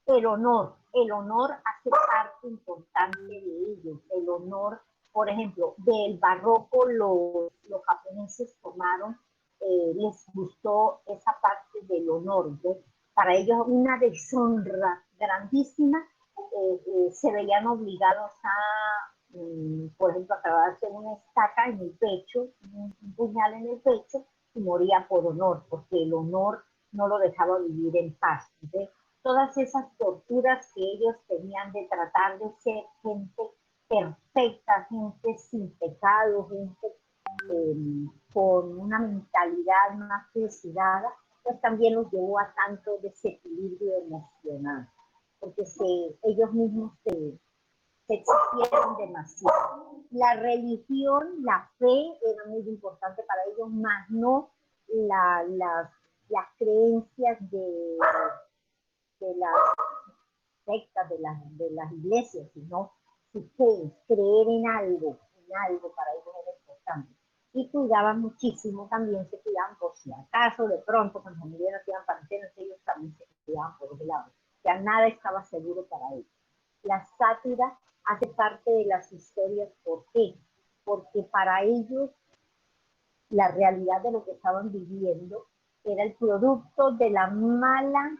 El honor hace parte importante de ellos. El honor, por ejemplo, del barroco los japoneses tomaron, les gustó esa parte del honor. Entonces, para ellos una deshonra grandísima, se veían obligados a, por ejemplo, a clavarse una estaca en el pecho, un puñal en el pecho, y moría por honor, porque el honor no lo dejaba vivir en paz. Entonces, todas esas torturas que ellos tenían de tratar de ser gente perfecta, gente sin pecado, gente con una mentalidad más cuidada, pues también los llevó a tanto desequilibrio emocional, porque ellos mismos se exigieron demasiado. La religión, la fe era muy importante para ellos, más no las creencias de las sectas, de las iglesias, sino su fe, creer en algo para ellos era importante. Y cuidaban muchísimo, también se cuidaban por si acaso, de pronto, cuando los familiares iban para ellos también se cuidaban por ese lado. Ya nada estaba seguro para ellos. La sátira hace parte de las historias. ¿Por qué? Porque para ellos la realidad de lo que estaban viviendo era el producto de la mala,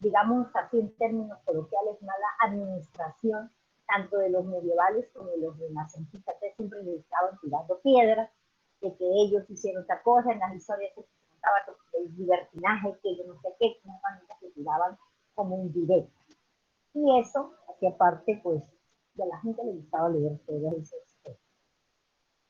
digamos así en términos coloquiales, mala administración, tanto de los medievales como de los renacentistas, que siempre les estaban tirando piedras, de que ellos hicieron otra cosa, en las historias se contaba el libertinaje, que yo no sé qué, que se tiraban como indirecto. Y eso hacía parte, pues, de la gente le gustaba leer todas esas cosas.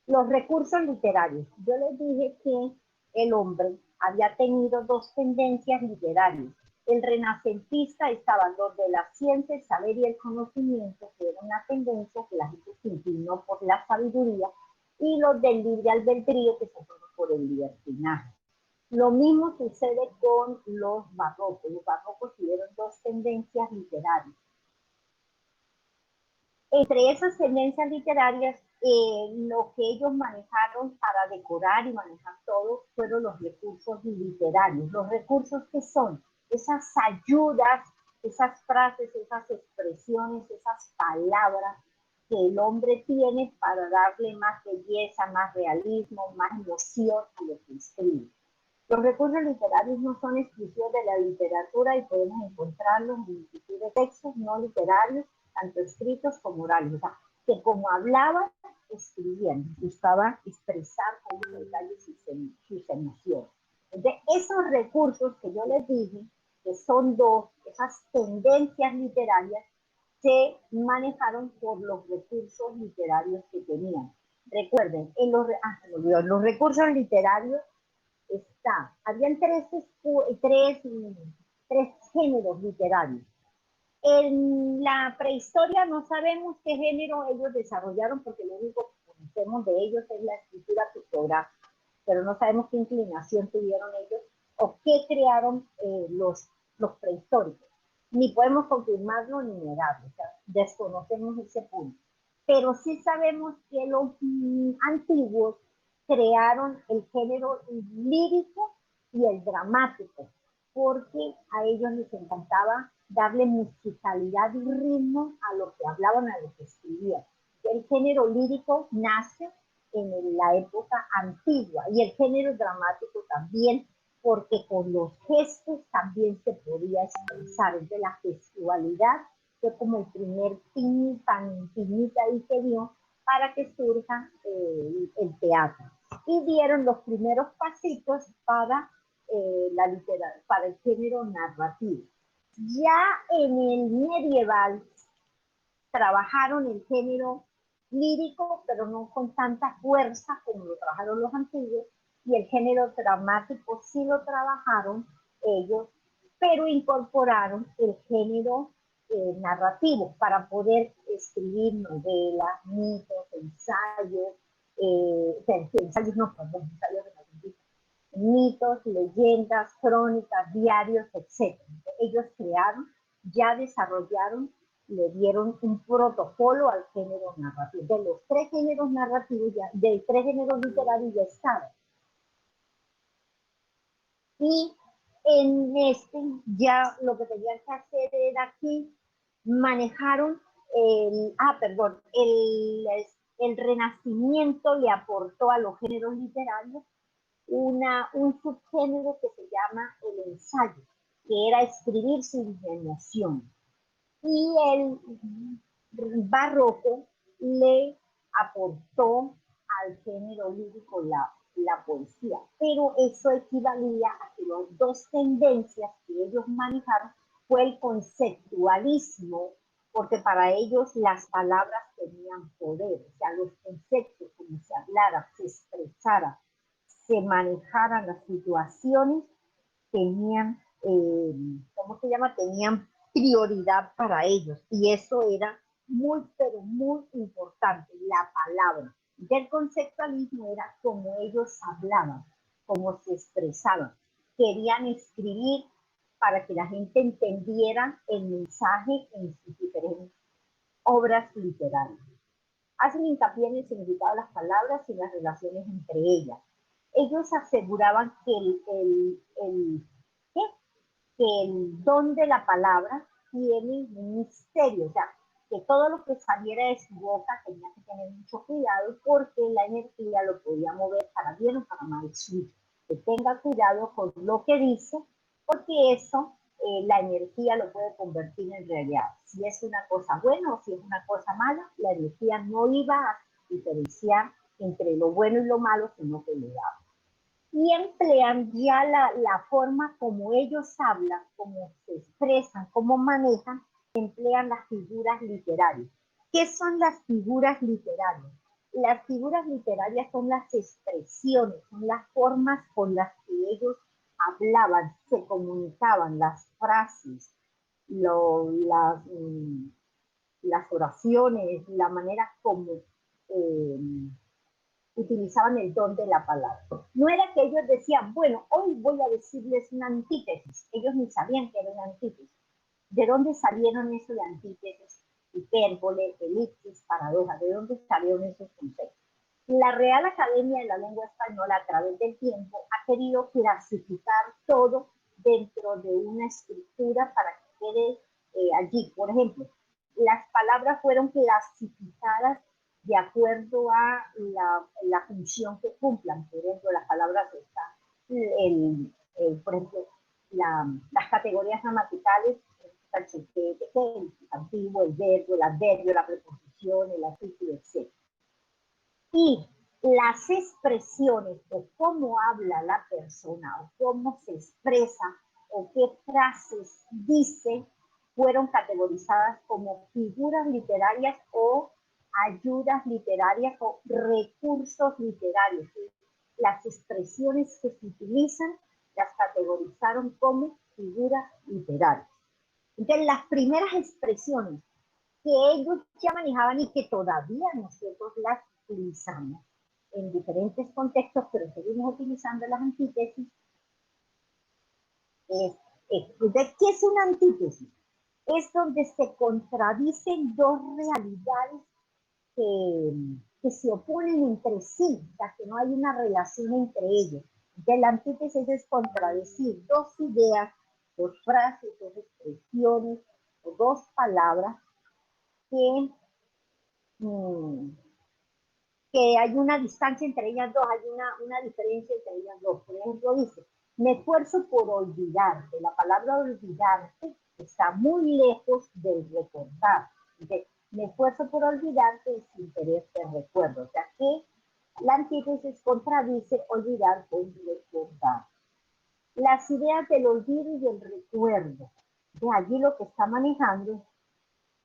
Los recursos literarios. Yo les dije que el hombre había tenido dos tendencias literarias. El renacentista estaba en los de la ciencia, el saber y el conocimiento, que era una tendencia que la gente se inclinó por la sabiduría, y los del libre albedrío, que se fueron por el libertinaje. Lo mismo sucede con los barrocos. Los barrocos tuvieron dos tendencias literarias. Entre esas tendencias literarias, lo que ellos manejaron para decorar y manejar todo fueron los recursos literarios. Los recursos que son esas ayudas, esas frases, esas expresiones, esas palabras que el hombre tiene para darle más belleza, más realismo, más emoción a lo que escribe. Los recursos literarios no son exclusivos de la literatura y podemos encontrarlos en multitud de textos no literarios, tanto escritos como orales. O sea, que como hablaban, escribían, buscaban expresar con detalles sus emociones. Entonces, esos recursos que yo les dije, que son dos, esas tendencias literarias, se manejaron por los recursos literarios que tenían. Recuerden, los recursos literarios habían tres géneros literarios. En la prehistoria no sabemos qué género ellos desarrollaron, porque lo único que conocemos de ellos es la escritura pictográfica, pero no sabemos qué inclinación tuvieron ellos o qué crearon los prehistóricos. Ni podemos confirmarlo ni negarlo, o sea, desconocemos ese punto. Pero sí sabemos que los antiguos crearon el género lírico y el dramático, porque a ellos les encantaba darle musicalidad y ritmo a lo que hablaban, a lo que escribían. El género lírico nace en la época antigua y el género dramático también, porque con los gestos también se podía expresar. Entonces la gestualidad fue como el primer pinita ahí que dio para que surja el teatro. Y dieron los primeros pasitos para para el género narrativo. Ya en el medieval trabajaron el género lírico, pero no con tanta fuerza como lo trabajaron los antiguos, y el género dramático sí lo trabajaron ellos, pero incorporaron el género narrativo para poder escribir novelas, mitos, ensayos, ensayos no, perdón, ensayos de mitos, leyendas, crónicas, diarios, etc. Ellos crearon, ya desarrollaron, le dieron un protocolo al género narrativo. De los tres géneros narrativos, ya, de tres géneros literarios ya estaban. Y en este ya lo que tenían que hacer era aquí manejaron el Renacimiento le aportó a los géneros literarios un subgénero que se llama el ensayo, que era escribir sin emoción. Y el barroco le aportó al género lírico la poesía, pero eso equivalía a que las dos tendencias que ellos manejaron fue el conceptualismo, porque para ellos las palabras tenían poder, o sea, los conceptos, como se hablara, se expresara, se manejaran las situaciones, tenían, ¿cómo se llama? Tenían prioridad para ellos, y eso era muy, pero muy importante, la palabra. Del conceptualismo era como ellos hablaban, cómo se expresaban. Querían escribir para que la gente entendiera el mensaje en sus diferentes obras literarias. Hacen hincapié en el significado de las palabras y las relaciones entre ellas. Ellos aseguraban que el don de la palabra tiene un misterio, o sea, que todo lo que saliera de su boca tenía que tener mucho cuidado, porque la energía lo podía mover para bien o para mal. Que tenga cuidado con lo que dice, porque eso, la energía lo puede convertir en realidad. Si es una cosa buena o si es una cosa mala, la energía no iba a diferenciar entre lo bueno y lo malo, sino que le daba. Y emplean ya la forma como ellos hablan, cómo se expresan, cómo manejan, emplean las figuras literarias. ¿Qué son las figuras literarias? Las figuras literarias son las expresiones, son las formas con las que ellos hablaban, se comunicaban, las frases, las oraciones, la manera como utilizaban el don de la palabra. No era que ellos decían, bueno, hoy voy a decirles una antítesis. Ellos ni sabían que era una antítesis. ¿De dónde salieron eso de antítesis, hipérbole, elipsis, paradoja? ¿De dónde salieron esos conceptos? La Real Academia de la Lengua Española, a través del tiempo, ha querido clasificar todo dentro de una estructura para que quede allí. Por ejemplo, las palabras fueron clasificadas de acuerdo a la función que cumplan. Por ejemplo, las palabras están, por ejemplo, las categorías gramaticales, el sustantivo, el verbo, el adverbio, la preposición, el artículo, etc. Y las expresiones o cómo habla la persona o cómo se expresa o qué frases dice fueron categorizadas como figuras literarias o ayudas literarias o recursos literarios. Las expresiones que se utilizan las categorizaron como figuras literarias. Entonces, las primeras expresiones que ellos ya manejaban y que todavía nosotros las utilizamos en diferentes contextos, pero seguimos utilizando las antítesis. ¿Qué es una antítesis? Es donde se contradicen dos realidades que se oponen entre sí, o sea, que no hay una relación entre ellos. Entonces, la antítesis es contradecir dos ideas, dos frases, dos expresiones, o dos palabras que, que hay una distancia entre ellas dos, hay una diferencia entre ellas dos. Por ejemplo, dice, me esfuerzo por olvidarte. La palabra olvidarte está muy lejos del recordar. Entonces, me esfuerzo por olvidarte sin querer te recuerdo. O sea que la antítesis contradice olvidar con recordar. Las ideas del olvido y del recuerdo. De allí lo que está manejando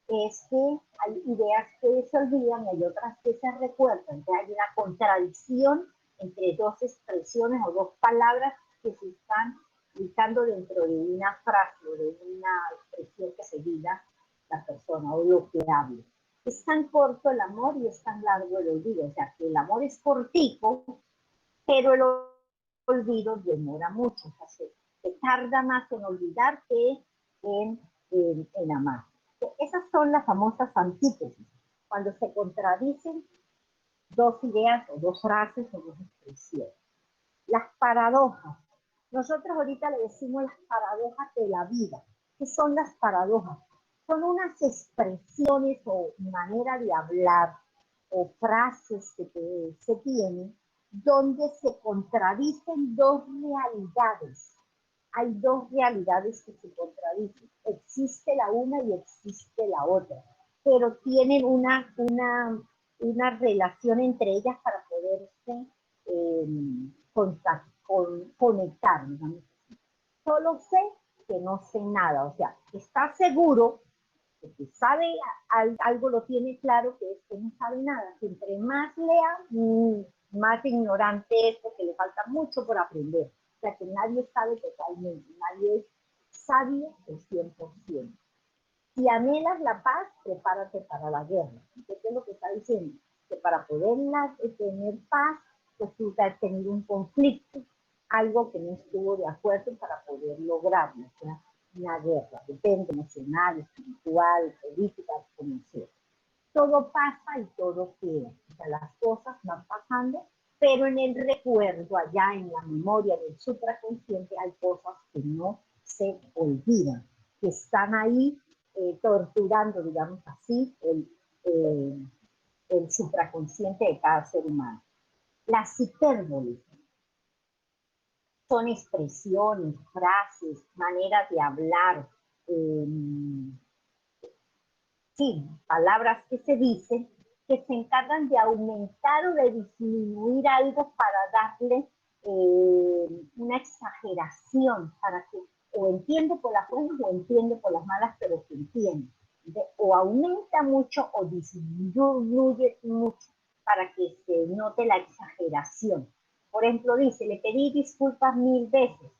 es que hay ideas que se olvidan y hay otras que se recuerdan. Entonces hay una contradicción entre dos expresiones o dos palabras que se están ubicando dentro de una frase o de una expresión que se diga la persona o lo que hable. Es tan corto el amor y es tan largo el olvido. O sea, que el amor es cortico, pero el olvido demora mucho. O sea, se tarda más en olvidar que en amar. Esas son las famosas antítesis, cuando se contradicen dos ideas o dos frases o dos expresiones. Las paradojas. Nosotros ahorita le decimos las paradojas de la vida. ¿Qué son las paradojas? Son unas expresiones o manera de hablar o frases que se tienen donde se contradicen dos realidades. Hay dos realidades que se contradicen. Existe la una y existe la otra, pero tienen una relación entre ellas para poderse conectar. Digamos. Solo sé que no sé nada, o sea, está seguro que sabe algo, lo tiene claro, que es que no sabe nada. Que entre más lea, más ignorante es, porque le falta mucho por aprender. O sea, que nadie sabe totalmente, nadie es sabio al 100%. Si anhelas la paz, prepárate para la guerra. ¿Qué es lo que está diciendo? Que para poder tener paz, pues tú has tenido un conflicto, algo que no estuvo de acuerdo para poder lograrlo. O sea, una guerra, depende, emocional, espiritual, política, como sea. Todo pasa y todo queda. O sea, las cosas van pasando, pero en el recuerdo, allá en la memoria, en el supraconsciente, hay cosas que no se olvidan, que están ahí torturando, digamos así, el supraconsciente de cada ser humano. Las hipérboles son expresiones, frases, maneras de hablar, sí, palabras que se dicen que se encargan de aumentar o de disminuir algo para darle una exageración, para que o entiende por las buenas o entiende por las malas, pero que entiende. O aumenta mucho o disminuye mucho para que se note la exageración. Por ejemplo, dice, le pedí disculpas 1000 veces.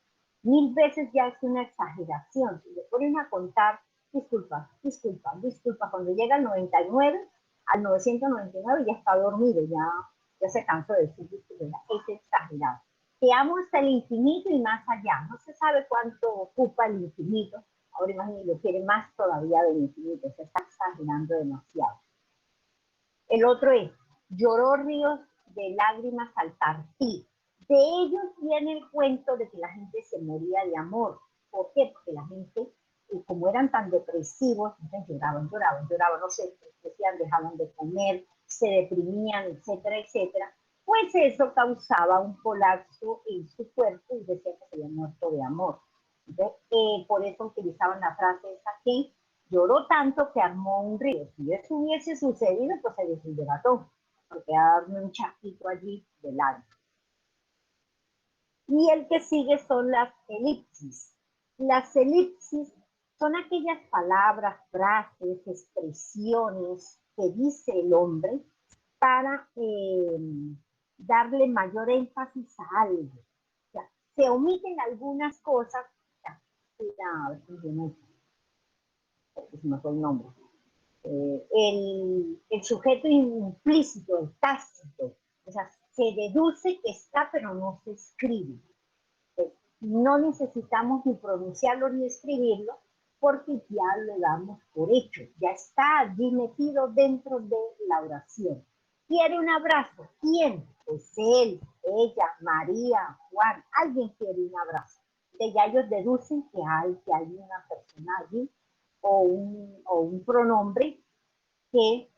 1000 veces ya es una exageración. Si le ponen a contar, disculpa, disculpa, disculpa, cuando llega al 99, al 999 ya está dormido, ya se cansó de decir disculpa, es exagerado. Te amo hasta el infinito y más allá. No se sabe cuánto ocupa el infinito. Ahora imagínate, lo quiere más todavía del infinito. Se está exagerando demasiado. El otro es, lloró ríos de lágrimas al partir. De ellos viene el cuento de que la gente se moría de amor. ¿Por qué? Porque la gente, como eran tan depresivos, entonces lloraban, no sé, decían, dejaban de comer, se deprimían, etcétera, etcétera. Pues eso causaba un colapso en su cuerpo y decía que se había muerto de amor. Entonces, por eso utilizaban la frase esa que lloró tanto que armó un río. Si eso hubiese sucedido, pues se deshidrató, porque darme un chasquito allí de lágrimas. Y el que sigue son las elipsis. Las elipsis son aquellas palabras, frases, expresiones que dice el hombre para darle mayor énfasis a algo. O sea, se omiten algunas cosas. se me fue el nombre, el sujeto implícito, el tácito, o sea, se deduce que está, pero no se escribe. No necesitamos ni pronunciarlo ni escribirlo, porque ya lo damos por hecho, ya está allí metido dentro de la oración. ¿Quiere un abrazo? ¿Quién? Pues él, ella, María, Juan, alguien quiere un abrazo. De ya ellos deducen que hay una persona allí o un pronombre que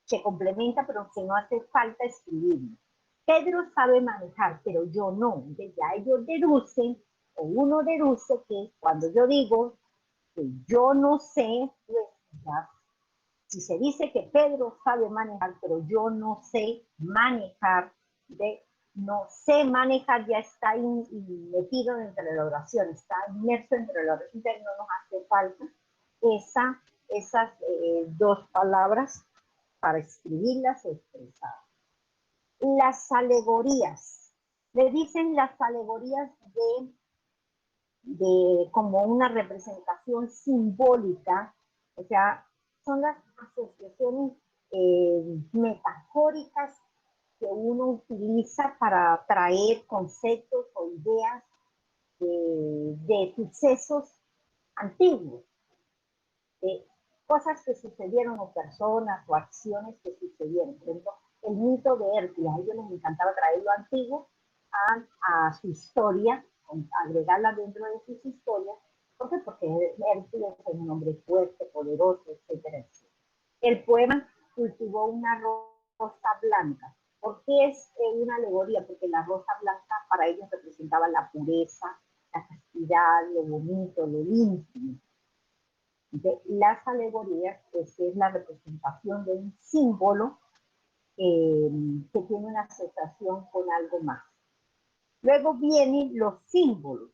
se complementa, pero que no hace falta escribirlo. Pedro sabe manejar, pero yo no. Entonces ya ellos deducen, o uno deduce que cuando yo digo que yo no sé, pues ya, si se dice que Pedro sabe manejar, pero yo no sé manejar, no sé manejar, ya está metido dentro de la oración, está inmerso entre la oración, entonces no nos hace falta esas dos palabras para escribirlas o expresar. Las alegorías, le dicen las alegorías de como una representación simbólica, o sea, son las asociaciones metafóricas que uno utiliza para traer conceptos o ideas de sucesos antiguos, de cosas que sucedieron o personas o acciones que sucedieron. Por ejemplo, el mito de Hércules, a ellos les encantaba traer lo antiguo a su historia, agregarla dentro de sus historias. ¿Por qué? Porque Hércules es un hombre fuerte, poderoso, etcétera, etcétera. El poema cultivó una rosa blanca. ¿Por qué es una alegoría? Porque la rosa blanca para ellos representaba la pureza, la castidad, lo bonito, lo íntimo. De las alegorías, pues es la representación de un símbolo que tiene una asociación con algo más. Luego vienen los símbolos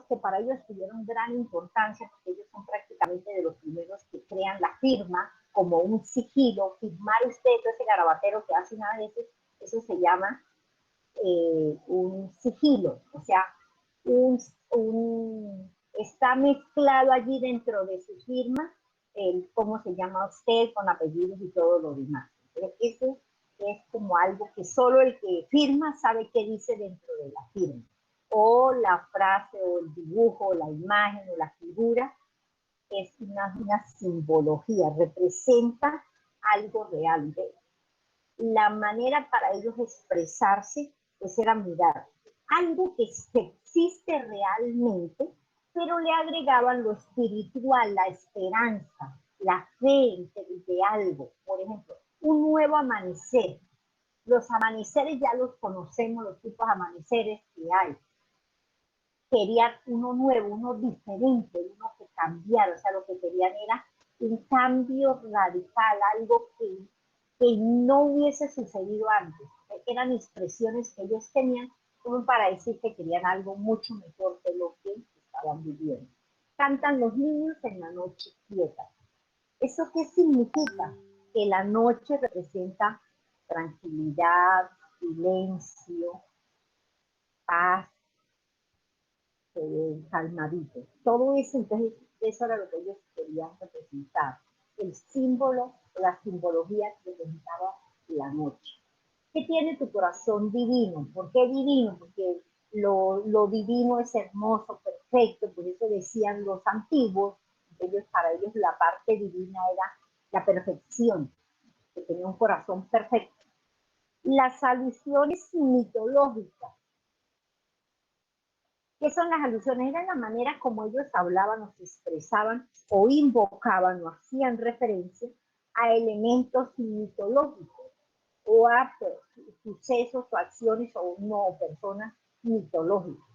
que para ellos tuvieron gran importancia, porque ellos son prácticamente de los primeros que crean la firma como un sigilo. Firmar usted, ese garabatero que hace una vez, eso se llama un sigilo, o sea, está mezclado allí dentro de su firma cómo se llama usted, con apellidos y todo lo demás. Eso es como algo que solo el que firma sabe qué dice dentro de la firma. O la frase, o el dibujo, o la imagen, o la figura, es una simbología, representa algo real. La manera para ellos expresarse pues era mirar algo que existe realmente, pero le agregaban lo espiritual, la esperanza, la fe de algo. Por ejemplo, un nuevo amanecer. Los amaneceres ya los conocemos, los tipos de amaneceres que hay. Querían uno nuevo, uno diferente, uno que cambiara. O sea, lo que querían era un cambio radical, algo que no hubiese sucedido antes. Eran expresiones que ellos tenían como para decir que querían algo mucho mejor de lo que estaban viviendo. Cantan los niños en la noche quieta. ¿Eso qué significa? Que la noche representa tranquilidad, silencio, paz, calmadito. Todo eso, entonces, eso era lo que ellos querían representar. El símbolo, la simbología que representaba la noche. ¿Qué tiene tu corazón divino? ¿Por qué divino? Porque lo divino es hermoso, perfecto, por eso decían los antiguos, para ellos la parte divina era la perfección, que tenía un corazón perfecto. Las alusiones mitológicas. ¿Qué son las alusiones? Era la manera como ellos hablaban o se expresaban o invocaban o hacían referencia a elementos mitológicos o a sucesos o acciones o no personas mitológicas.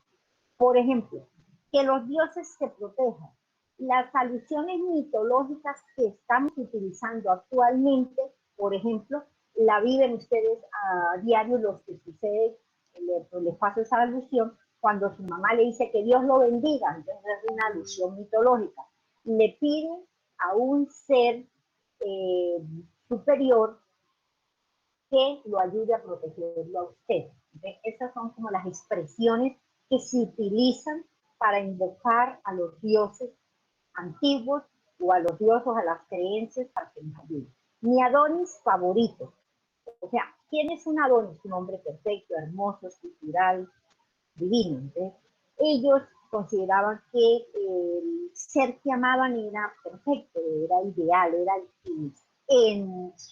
Por ejemplo, que los dioses se protejan. Las alusiones mitológicas que estamos utilizando actualmente, por ejemplo, la viven ustedes a diario los que sucede, les paso esa alusión, cuando su mamá le dice que Dios lo bendiga, entonces es una alusión mitológica. Le piden a un ser superior que lo ayude a protegerlo a usted. Entonces, esas son como las expresiones que se utilizan para invocar a los dioses antiguos o a los dioses, a las creencias para que nos ayuden. Mi Adonis favorito. O sea, ¿quién es un Adonis? Un hombre perfecto, hermoso, escultural, divino. Entonces, ellos consideraban que el ser que amaban era perfecto, era ideal,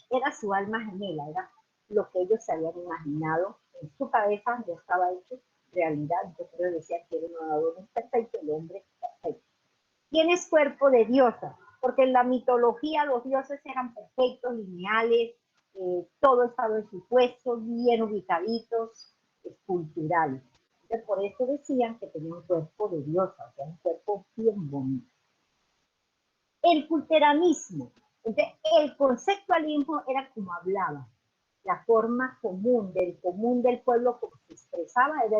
era su alma gemela, era lo que ellos se habían imaginado en su cabeza, ya estaba hecho realidad. Yo creo que decía que era un Adonis perfecto, el hombre perfecto. ¿Quién es cuerpo de diosa? Porque en la mitología los dioses eran perfectos, lineales, todo estaba en su puesto, bien ubicaditos, esculturales. Entonces, por eso decían que tenía un cuerpo de diosa, o sea, un cuerpo bien bonito. El culteranismo. Entonces, el conceptualismo era como hablaba, la forma común del pueblo como se expresaba era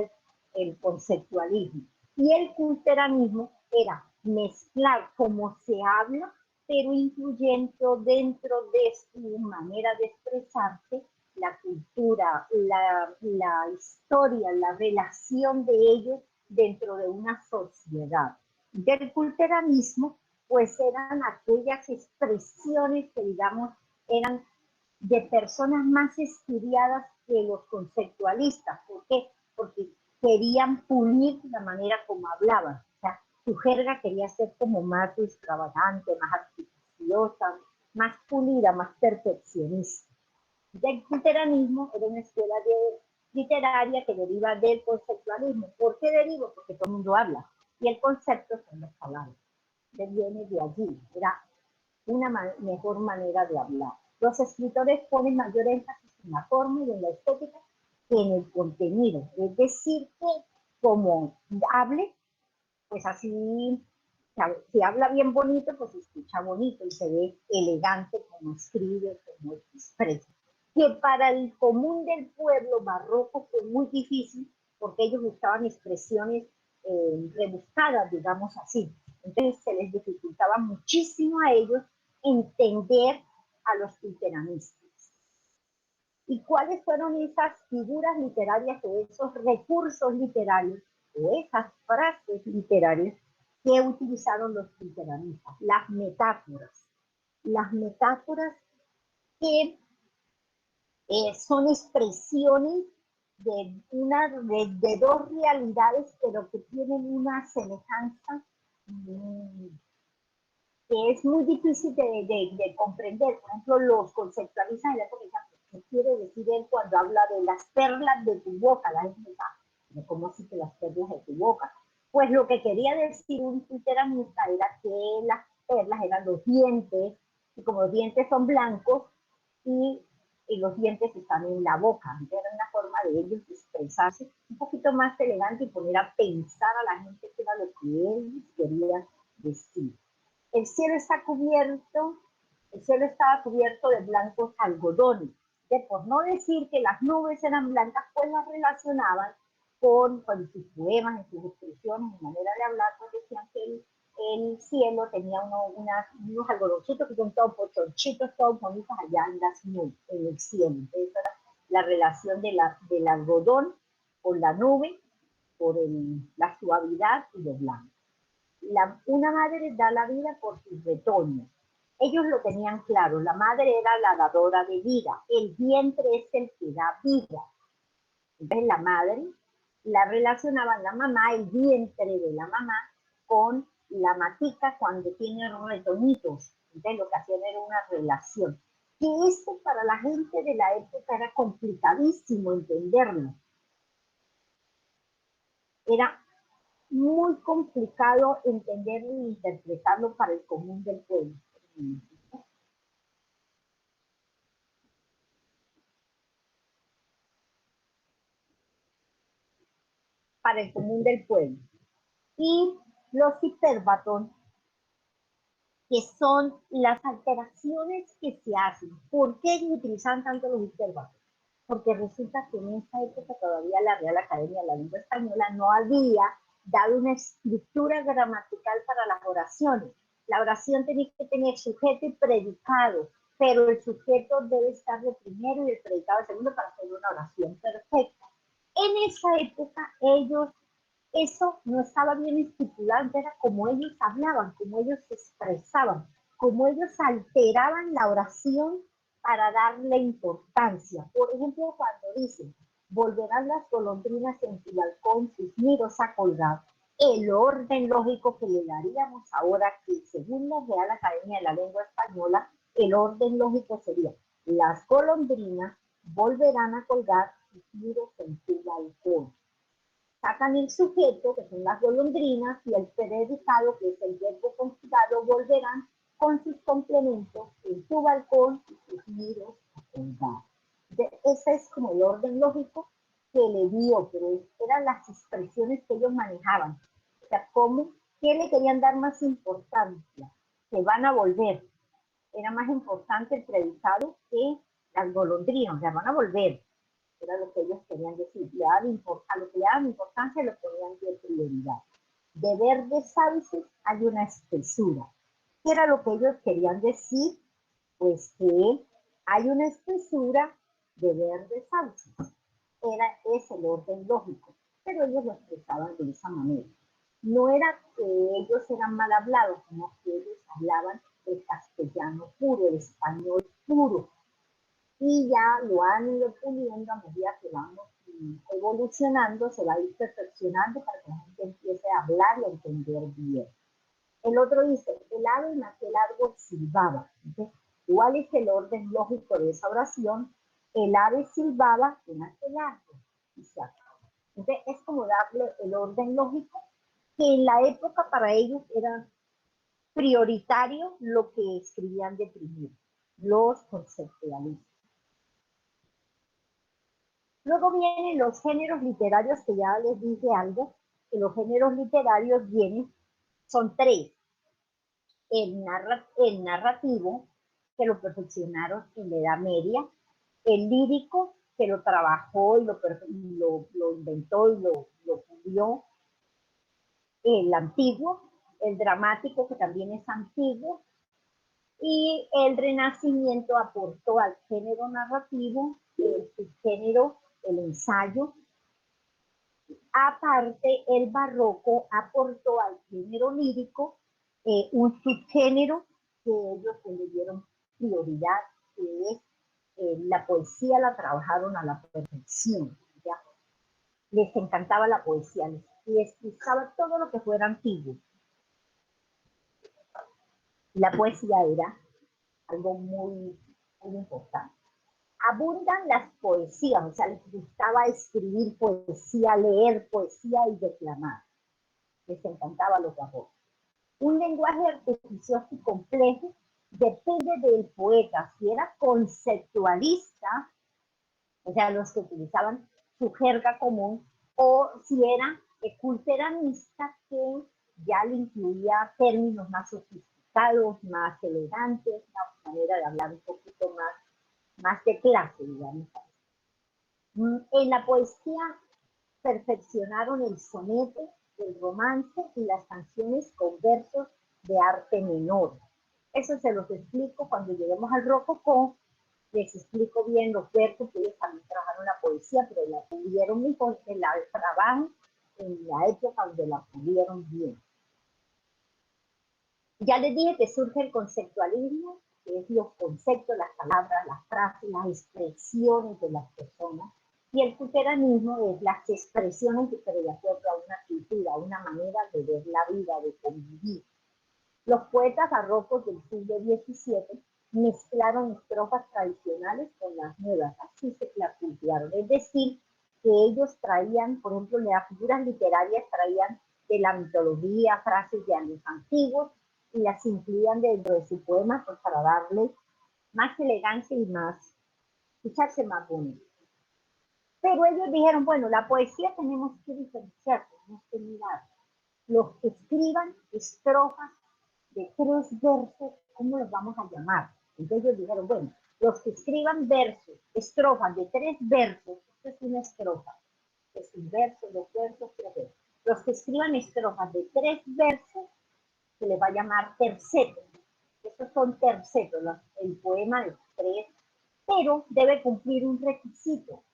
el conceptualismo. Y el culteranismo era mezclar como se habla, pero incluyendo dentro de su manera de expresarse la cultura, la historia, la relación de ellos dentro de una sociedad. Del culteranismo, pues eran aquellas expresiones que, digamos, eran de personas más estudiadas que los conceptualistas. ¿Por qué? Porque querían pulir la manera como hablaban. O sea, su jerga quería ser como más extravagante, más artificiosa, más pulida, más perfeccionista. El culteranismo era una escuela literaria que deriva del conceptualismo. ¿Por qué deriva? Porque todo el mundo habla. Y el concepto son las palabras. Viene de allí. Era una mejor manera de hablar. Los escritores ponen mayor énfasis en la forma y en la estética que en el contenido. Es decir, que como hable, pues así, si habla bien bonito, pues se escucha bonito y se ve elegante como escribe, como expresa. Que para el común del pueblo barroco fue muy difícil porque ellos buscaban expresiones rebuscadas, digamos así. Entonces se les dificultaba muchísimo a ellos entender a los culteranistas. ¿Y cuáles fueron esas figuras literarias o esos recursos literarios o esas frases literarias que utilizaron los culteranistas? Las metáforas. Las metáforas que son expresiones de dos realidades, pero que tienen una semejanza que es muy difícil de comprender. Por ejemplo, los conceptualistas de la época, ¿qué quiere decir él cuando habla de las perlas de tu boca? La gente dice, ¿cómo así que las perlas de tu boca? Pues lo que quería decir un culteranista era que las perlas eran los dientes, y como los dientes son blancos, y los dientes están en la boca. Entonces era una forma de ellos expresarse un poquito más elegante y poner a pensar a la gente qué era lo que él quería decir. El cielo estaba cubierto de blancos algodones. Por no decir que las nubes eran blancas, pues las relacionaban con sus poemas, en sus expresiones, en manera de hablar, pues decían que el cielo tenía unos algodoncitos que son todos pochonchitos, todos bonitos allá en las nubes, en el cielo. Entonces era la relación del algodón con la nube, por la suavidad y lo blanco. Una madre da la vida por sus retoños. Ellos lo tenían claro, la madre era la dadora de vida, el vientre es el que da vida. Entonces la madre la relacionaban la mamá, el vientre de la mamá, con la matica cuando tiene retoñitos. Entonces lo que hacían era una relación. Que esto para la gente de la época era complicadísimo entenderlo. Era muy complicado entenderlo e interpretarlo para el común del pueblo. Para el común del pueblo. Y los hiperbatón, que son las alteraciones que se hacen. ¿Por qué utilizan tanto los hiperbatón? Porque resulta que en esta época todavía la Real Academia de la Lengua Española no había dado una estructura gramatical para las oraciones. La oración tenía que tener sujeto y predicado, pero el sujeto debe estar de primero y el predicado de segundo para hacer una oración perfecta. En esa época ellos eso no estaba bien estipulado, era como ellos hablaban, como ellos se expresaban, como ellos alteraban la oración para darle importancia. Por ejemplo, cuando dicen, volverán las golondrinas en tu balcón, sus nidos a colgar, el orden lógico que le daríamos ahora, que según la Real Academia de la Lengua Española, el orden lógico sería, las golondrinas volverán a colgar sus nidos en tu balcón. Sacan el sujeto, que son las golondrinas, y el predicado, que es el verbo conjugado, volverán con sus complementos en tu balcón y sus nidos a colgar. Ese es como el orden lógico que le dio, pero eran las expresiones que ellos manejaban. O sea, ¿cómo? ¿Qué le querían dar más importancia? Que van a volver. Era más importante el predicado que las golondrinas, o sea, van a volver. Era lo que ellos querían decir. A lo que le daban importancia lo ponían de prioridad. De verdes sauces hay una espesura. ¿Qué era lo que ellos querían decir? Pues que hay una espesura de verdes sauces. Es el orden lógico, pero ellos lo expresaban de esa manera. No era que ellos eran mal hablados, sino que ellos hablaban el castellano puro, el español puro, y ya lo han ido puliendo a medida que vamos evolucionando, se va a ir perfeccionando para que la gente empiece a hablar y a entender bien. El otro dice, el ave en aquel árbol silbaba. Entonces, ¿cuál es el orden lógico de esa oración? El ave silbaba en aquel árbol. Entonces, es como darle el orden lógico, que en la época para ellos era prioritario lo que escribían de primero, los conceptualistas. Luego vienen los géneros literarios, que ya les dije algo, que los géneros literarios son tres. El narrativo, que lo perfeccionaron en la Edad Media, el lírico, que lo trabajó y lo inventó y lo pulió el antiguo, el dramático, que también es antiguo, y el Renacimiento aportó al género narrativo el subgénero, el ensayo. Aparte, el barroco aportó al género lírico un subgénero que ellos le dieron prioridad, que es la poesía. La trabajaron a la perfección, ¿ya? Les encantaba la poesía, les gustaba todo lo que fuera antiguo. La poesía era algo muy, muy importante. Abundan las poesías, o sea, les gustaba escribir poesía, leer poesía y declamar. Les encantaba los barrocos. Un lenguaje artificioso y complejo depende del poeta. Si era conceptualista, o sea, los que utilizaban su jerga común, o si era culturanista, que ya le incluía términos más sofisticados, más elegantes, una manera de hablar un poquito más de clase, digamos. En la poesía perfeccionaron el soneto, el romance y las canciones con versos de arte menor. Eso se los explico cuando lleguemos al rococó. Les explico bien los versos, que ellos también trabajaron la poesía, pero la pudieron mejor, que la trabajan en la época donde la pudieron bien. Ya les dije que surge el conceptualismo, que es los conceptos, las palabras, las frases, las expresiones de las personas. Y el culteranismo es las expresiones, pero de acuerdo a una cultura, una manera de ver la vida, de convivir. Los poetas barrocos del siglo XVII mezclaron estrofas tradicionales con las nuevas, así se la cultivaron. Es decir, que ellos traían, por ejemplo, las figuras literarias traían de la mitología frases de años antiguos y las incluían dentro de su poema, pues, para darle más elegancia y escucharse más bonito. Pero ellos dijeron, bueno, la poesía tenemos que diferenciar, tenemos que mirar. Los que escriban estrofas de 3 versos, ¿cómo los vamos a llamar? Entonces ellos dijeron, bueno, los que escriban versos, estrofas de 3 versos, esto es una estrofa, es un verso, 2 versos, 3 versos. Los que escriban estrofas de 3 versos, se les va a llamar tercetos. Estos son tercetos, el poema de 3, pero debe cumplir un requisito.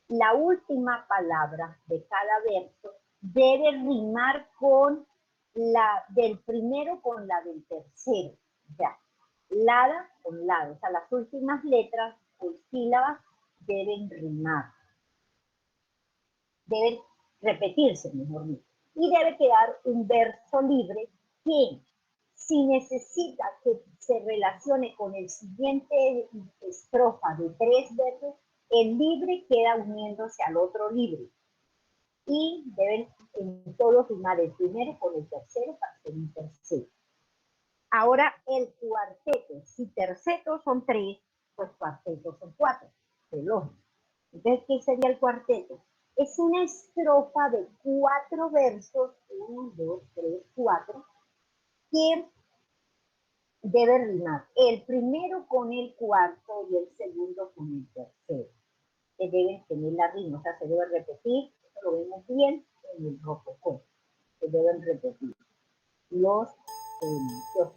La última palabra de cada verso debe rimar con la del primero con la del tercero. O sea, lada con lado. O sea, las últimas letras o sílabas deben rimar. Deben repetirse, mejor dicho. Y debe quedar un verso libre que, si necesita que se relacione con el siguiente estrofa de 3 versos, el libre queda uniéndose al otro libre. Y deben en todos rimar el primero con el tercero para ser un tercero. Ahora el cuarteto, si tercetos son 3, pues cuartetos son 4, es lógico. Entonces, ¿qué sería el cuarteto? Es una estrofa de 4 versos, 1, 2, 3, 4, que debe rimar el primero con el cuarto y el segundo con el tercero. Que deben tener la rima, o sea, se debe repetir, eso lo vemos bien en el rococó, se deben repetir los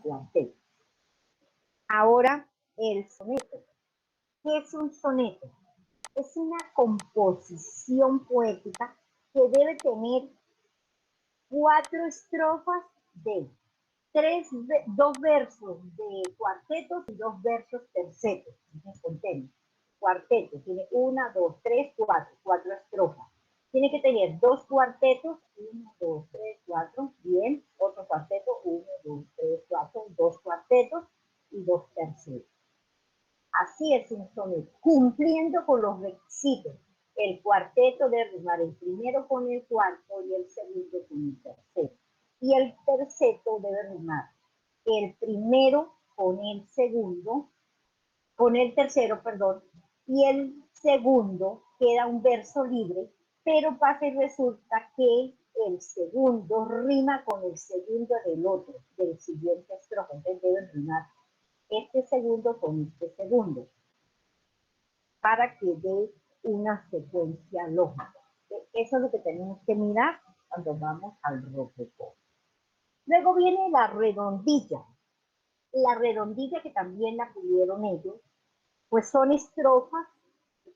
cuartetos. Ahora, el soneto. ¿Qué es un soneto? Es una composición poética que debe tener 4 estrofas de 2 versos de cuartetos y 2 versos tercetos. Cuarteto tiene 1, 2, 3, 4 estrofas. Tiene que tener 2 cuartetos, 1, 2, 3, 4, bien, otro cuarteto, 1, 2, 3, 4, 2 cuartetos y 2 tercetos. Así es un soneto, cumpliendo con los requisitos. El cuarteto debe rimar el primero con el cuarto y el segundo con el tercero. Y el terceto debe rimar el primero con el segundo, con el tercero, perdón, y el segundo queda un verso libre, pero pasa y resulta que el segundo rima con el segundo del otro, del siguiente estrofa. Entonces deben rimar este segundo con este segundo, para que dé una secuencia lógica. Eso es lo que tenemos que mirar cuando vamos al rococó. Luego viene la redondilla. La redondilla, que también la pudieron ellos, pues son estrofas,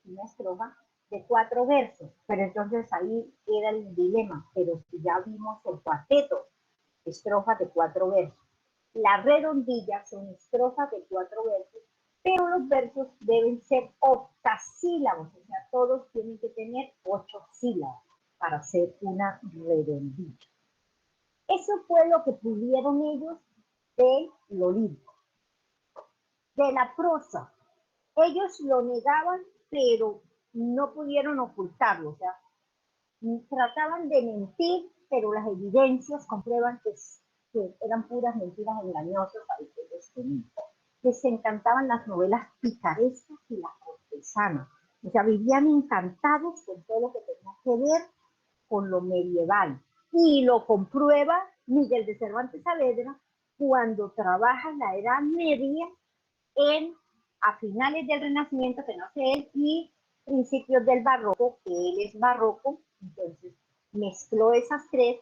una estrofa de 4 versos, pero entonces ahí era el dilema, pero si ya vimos el cuarteto, estrofas de 4 versos. La redondilla son estrofas de 4 versos, pero los versos deben ser octasílabos, o sea, todos tienen que tener 8 sílabas para hacer una redondilla. Eso fue lo que pudieron ellos de lo lírico. De la prosa, ellos lo negaban, pero no pudieron ocultarlo, o sea, trataban de mentir, pero las evidencias comprueban que eran puras mentiras engañosas a los que ellos tenían. Les encantaban las novelas picarescas y las cortesanas, o sea, vivían encantados con todo lo que tenía que ver con lo medieval. Y lo comprueba Miguel de Cervantes Saavedra cuando trabaja en la Edad Media a finales del Renacimiento, que no sé él, y principios del Barroco, que él es barroco, entonces mezcló esas 3,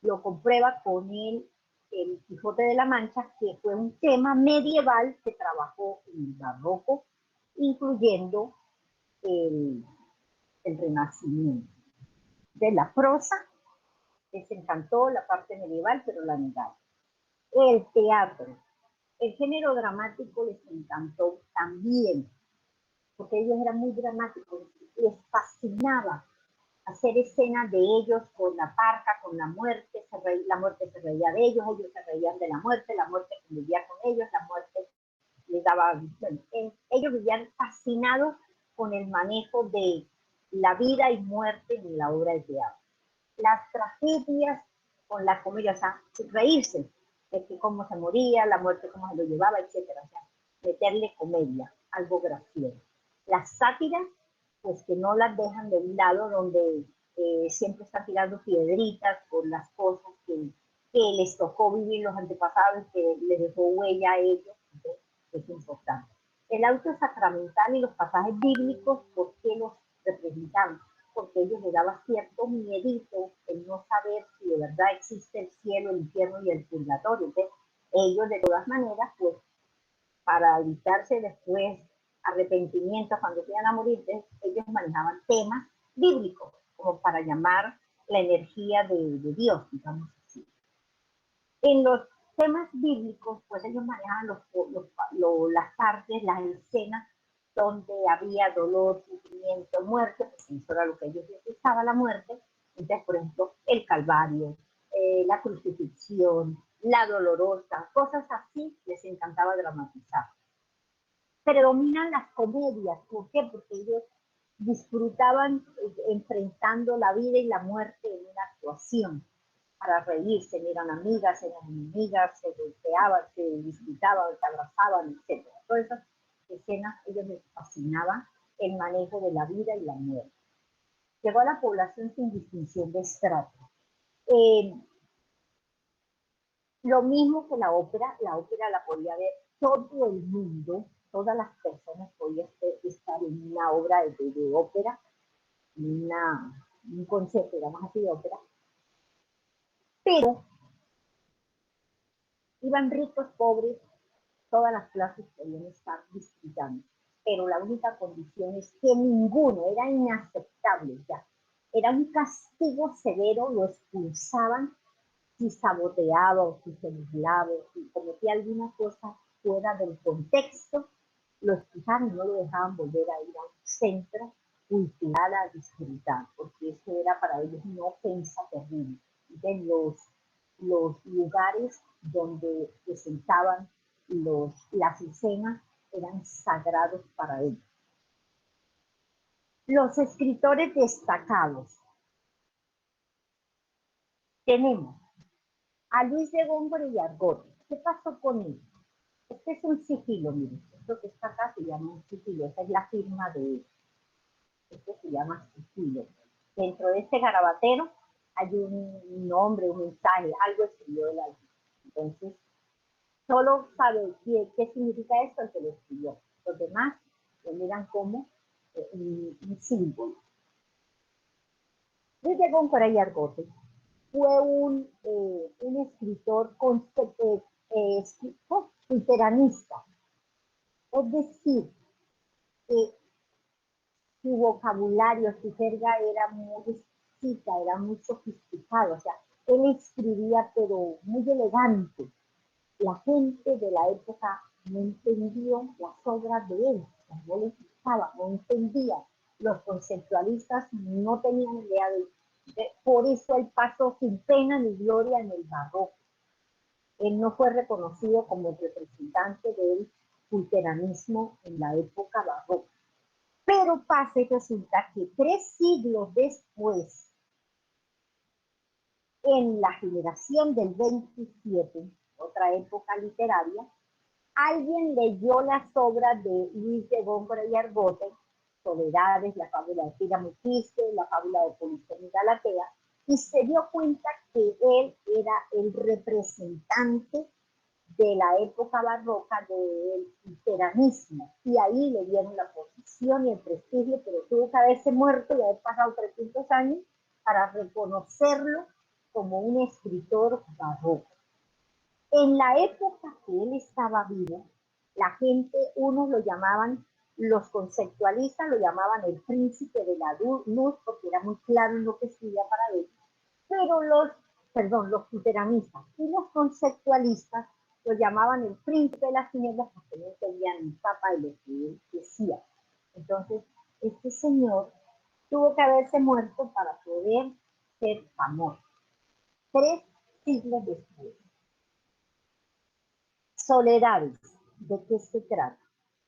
lo comprueba con el Quijote de la Mancha, que fue un tema medieval que trabajó en el Barroco, incluyendo el Renacimiento. De la prosa, les encantó la parte medieval, pero la negaron. El teatro. El género dramático les encantó también, porque ellos eran muy dramáticos, les fascinaba hacer escenas de ellos con la parca, con la muerte se reía de ellos se reían de la muerte convivía con ellos, la muerte les daba, bueno, ellos vivían fascinados con el manejo de la vida y muerte en la obra de teatro. Las tragedias con la comedia, o sea, reírse de que cómo se moría, la muerte cómo se lo llevaba, etcétera, o sea, meterle comedia, algo gracioso. Las sátiras, pues que no las dejan de un lado, donde siempre están tirando piedritas por las cosas que les tocó vivir los antepasados, que les dejó huella a ellos, entonces es importante. El auto sacramental y los pasajes bíblicos, ¿por qué los representaban? Porque ellos les daba cierto miedito el no saber si de verdad existe el cielo, el infierno y el purgatorio. Entonces, ellos de todas maneras, pues, para evitarse después arrepentimientos cuando se iban a morir, ellos manejaban temas bíblicos, como para llamar la energía de Dios, digamos así. En los temas bíblicos, pues ellos manejaban las partes, las escenas donde había dolor, sufrimiento, muerte, porque eso era lo que ellos detestaban, la muerte. Entonces, por ejemplo, el Calvario, la crucifixión, la dolorosa, cosas así les encantaba dramatizar. Predominan las comedias, ¿por qué? Porque ellos disfrutaban enfrentando la vida y la muerte en una actuación para reírse, eran amigas, eran enemigas, se golpeaban, se disputaban, se abrazaban, etc. Todas esas escenas a ellos les fascinaban el manejo de la vida y la muerte. Llegó a la población sin distinción de estrato. Lo mismo que la ópera la podía ver todo el mundo, todas las personas podían estar en una obra de ópera, un concepto, digamos así, de ópera, pero iban ricos, pobres, todas las clases podían estar disfrutando, pero la única condición es que ninguno, era inaceptable ya, era un castigo severo, lo expulsaban si saboteaba o si se burlaba, si cometía alguna cosa fuera del contexto, lo expulsaban y no lo dejaban volver a ir a un centro cultural a disfrutar, porque eso era para ellos una ofensa terrible. De los lugares donde presentaban las escenas eran sagrados para ellos. Los escritores destacados. Tenemos a Luis de Góngora y Argote. ¿Qué pasó con él? Este es un sigilo, miren. Esto que está acá se llama un sigilo. Esa es la firma de él. Esto se llama sigilo. Dentro de este garabatero hay un nombre, un mensaje, algo escribió el álbum. Entonces, solo sabe qué significa esto el que lo escribió. Los demás lo miran como un símbolo. Luis de Góngora y Argote fue un escritor luteranista. Es decir, que su vocabulario, su jerga era muy exquisita, era muy sofisticado. O sea, él escribía, pero muy elegante. La gente de la época no entendió las obras de él, no les gustaba, no entendía. Los conceptualistas no tenían idea por eso él pasó sin pena ni gloria en el barroco. Él no fue reconocido como el representante del luteranismo en la época barroca. Pero pasa y resulta que 3 siglos después, en la generación del 27, otra época literaria, alguien leyó las obras de Luis de Góngora y Argote, Soledades, la fábula de Píramo y Quispe, la fábula de Polixena y Galatea, y se dio cuenta que él era el representante de la época barroca del luteranismo, y ahí le dieron la posición y el prestigio, pero tuvo que haberse muerto y haber pasado 300 años para reconocerlo como un escritor barroco. En la época que él estaba vivo, la gente, unos lo llamaban, los conceptualistas lo llamaban el príncipe de la luz, porque era muy claro en lo que escribía para ellos, pero los luteranistas y los conceptualistas lo llamaban el príncipe de las tinieblas porque no entendían ni papa de lo que él decía. Entonces, este señor tuvo que haberse muerto para poder ser famoso. 3 siglos después. Soledades. ¿De qué se trata?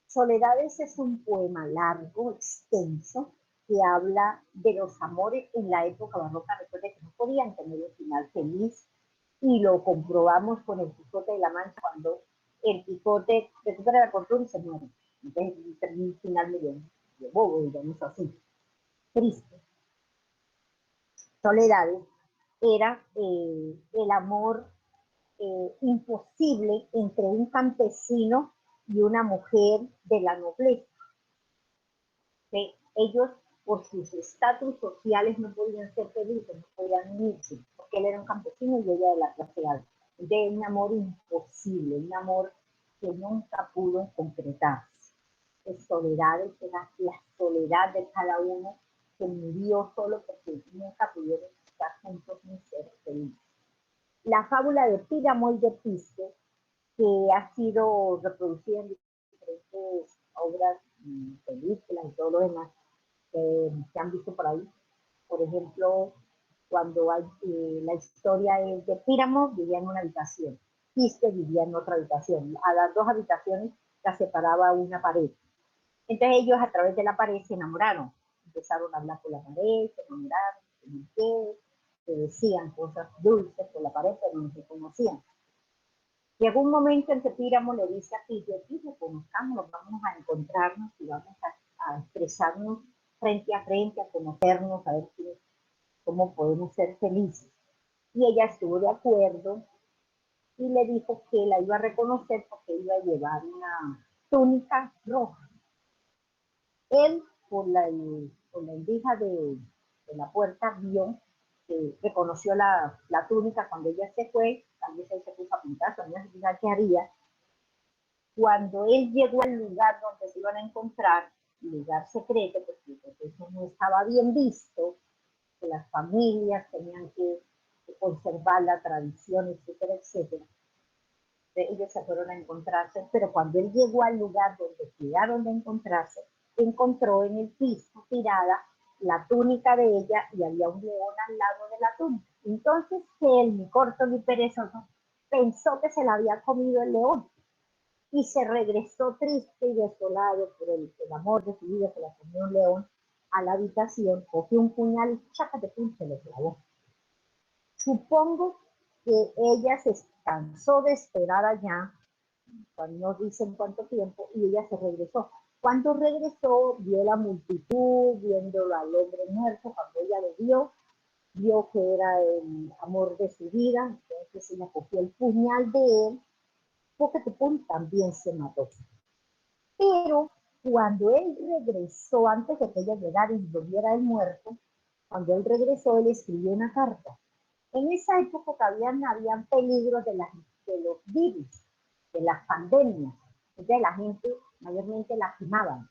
Soledades es un poema largo, extenso, que habla de los amores en la época barroca. Recuerden que no podían tener un final feliz, y lo comprobamos con el Quijote de la Mancha, cuando el Quijote recupera la cordura y se muere. Entonces, un final medio bobo, digamos así, triste. Soledades era el amor imposible entre un campesino y una mujer de la nobleza. Ellos, por sus estatus sociales, no podían ser felices, no podían unirse, porque él era un campesino y ella de la clase alta. De un amor imposible, un amor que nunca pudo concretarse. Soledad era la soledad de cada uno, que murió solo porque nunca pudieron estar juntos ni ser felices. La fábula de Píramo y de Pisco, que ha sido reproducida en diferentes obras, películas y todo lo demás que han visto por ahí. Por ejemplo, cuando hay, la historia es de Píramo, vivía en una habitación, Pisco vivía en otra habitación. A las dos habitaciones las separaba una pared. Entonces ellos a través de la pared se enamoraron, empezaron a hablar por la pared, se enamoraron, se decían cosas dulces por la pared, pero no se conocían. Llegó un momento en que Píramo le dice a Pillo, conozcámonos, vamos a encontrarnos y vamos a expresarnos frente a frente, a conocernos, a ver cómo podemos ser felices. Y ella estuvo de acuerdo y le dijo que la iba a reconocer porque iba a llevar una túnica roja. Él, por la endija de la puerta, vio, reconoció la túnica cuando ella se fue, tal vez él se puso a pintar, también se qué haría. Cuando él llegó al lugar donde se iban a encontrar, lugar secreto, porque eso no estaba bien visto, que las familias tenían que conservar la tradición, etcétera, etcétera. Ellos se fueron a encontrarse, pero cuando él llegó al lugar donde quedaron de encontrarse, encontró en el piso tirada la túnica de ella y había un león al lado de la túnica. Entonces él, ni corto ni perezoso, pensó que se la había comido el león y se regresó triste y desolado por el amor de su vida, se la comió un león, a la habitación, cogió un puñal y chácate, pum, se lo clavó. Supongo que ella se cansó de esperar allá, no dicen cuánto tiempo, y ella se regresó. Cuando regresó, vio la multitud, viendo al hombre muerto, cuando ella lo vio que era el amor de su vida, entonces ella cogió el puñal de él, porque también se mató. Pero cuando él regresó, antes de que ella llegara y lo viera el muerto, cuando él regresó, él escribió una carta. En esa época habían peligros de los virus, de las pandemias. Entonces la gente mayormente la quemaban.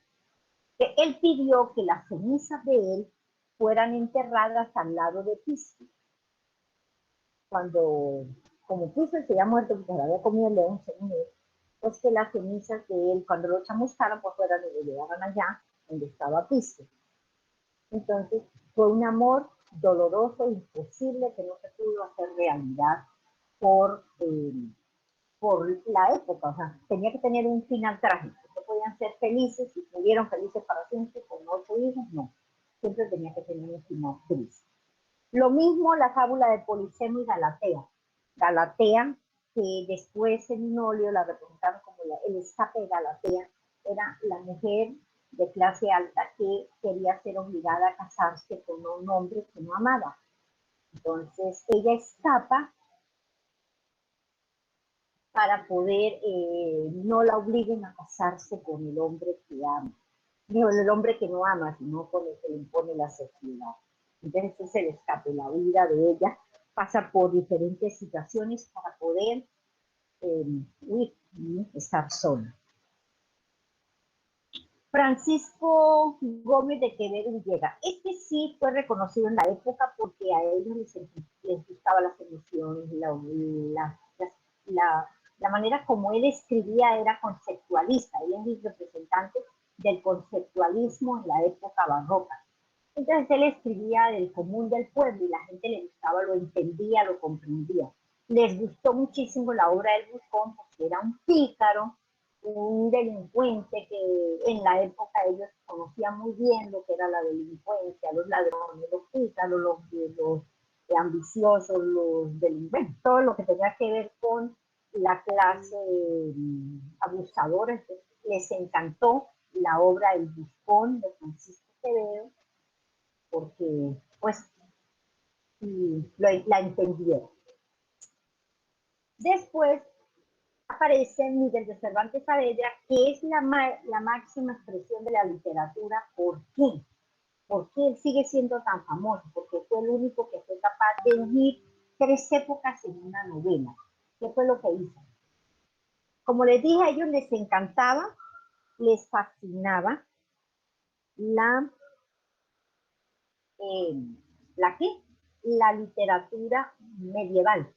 Él pidió que las cenizas de él fueran enterradas al lado de Pisco. Como Pisco se había muerto porque se había comido el león, según él, pues que las cenizas de él, cuando lo chamuscaran, pues fueran y lo llevaran allá donde estaba Pisco. Entonces fue un amor doloroso, imposible, que no se pudo hacer realidad por la época. O sea, tenía que tener un final trágico. No podían ser felices, si pudieron felices para siempre con 8 hijos, no. Siempre tenía que tener un final triste. Lo mismo la fábula de Polixeno y Galatea. Galatea, que después en óleo la representaron como el escape de Galatea, era la mujer de clase alta que quería ser obligada a casarse con un hombre que no amaba. Entonces ella escapa para poder no la obliguen a casarse con el hombre que ama. No el hombre que no ama, sino con el que le impone la sociedad. Entonces el escape, la vida de ella pasa por diferentes situaciones para poder estar sola. Francisco Gómez de Quevedo Villegas. Este sí fue reconocido en la época porque a ellos les gustaba las emociones, la manera como él escribía era conceptualista. Él es el representante del conceptualismo en la época barroca. Entonces él escribía del común del pueblo y la gente le gustaba, lo entendía, lo comprendía. Les gustó muchísimo la obra del Buscón porque era un pícaro, un delincuente que en la época ellos conocían muy bien lo que era la delincuencia, los ladrones, los pícaros, los ambiciosos, los delincuentes, todo lo que tenía que ver con la clase abusadora. Les encantó la obra El Buscón de Francisco Quevedo porque pues la entendieron. Después aparece Miguel de Cervantes Saavedra, que es la máxima expresión de la literatura. ¿Por qué? ¿Por qué él sigue siendo tan famoso? Porque fue el único que fue capaz de unir 3 épocas en una novela. ¿Qué fue lo que hizo? Como les dije, a ellos les encantaba, les fascinaba ¿la qué? la literatura medieval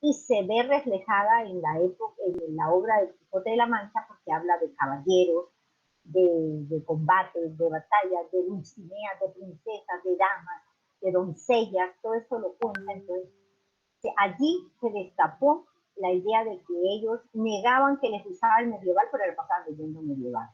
y se ve reflejada en la época, en la obra de Quijote de la Mancha, porque habla de caballeros, de combates, de batallas, de dulcineas, de princesas, de damas, de doncellas, todo eso lo cuenta. Entonces, allí se destapó la idea de que ellos negaban que les gustaba el medieval, pero le pasaban leyendo medieval.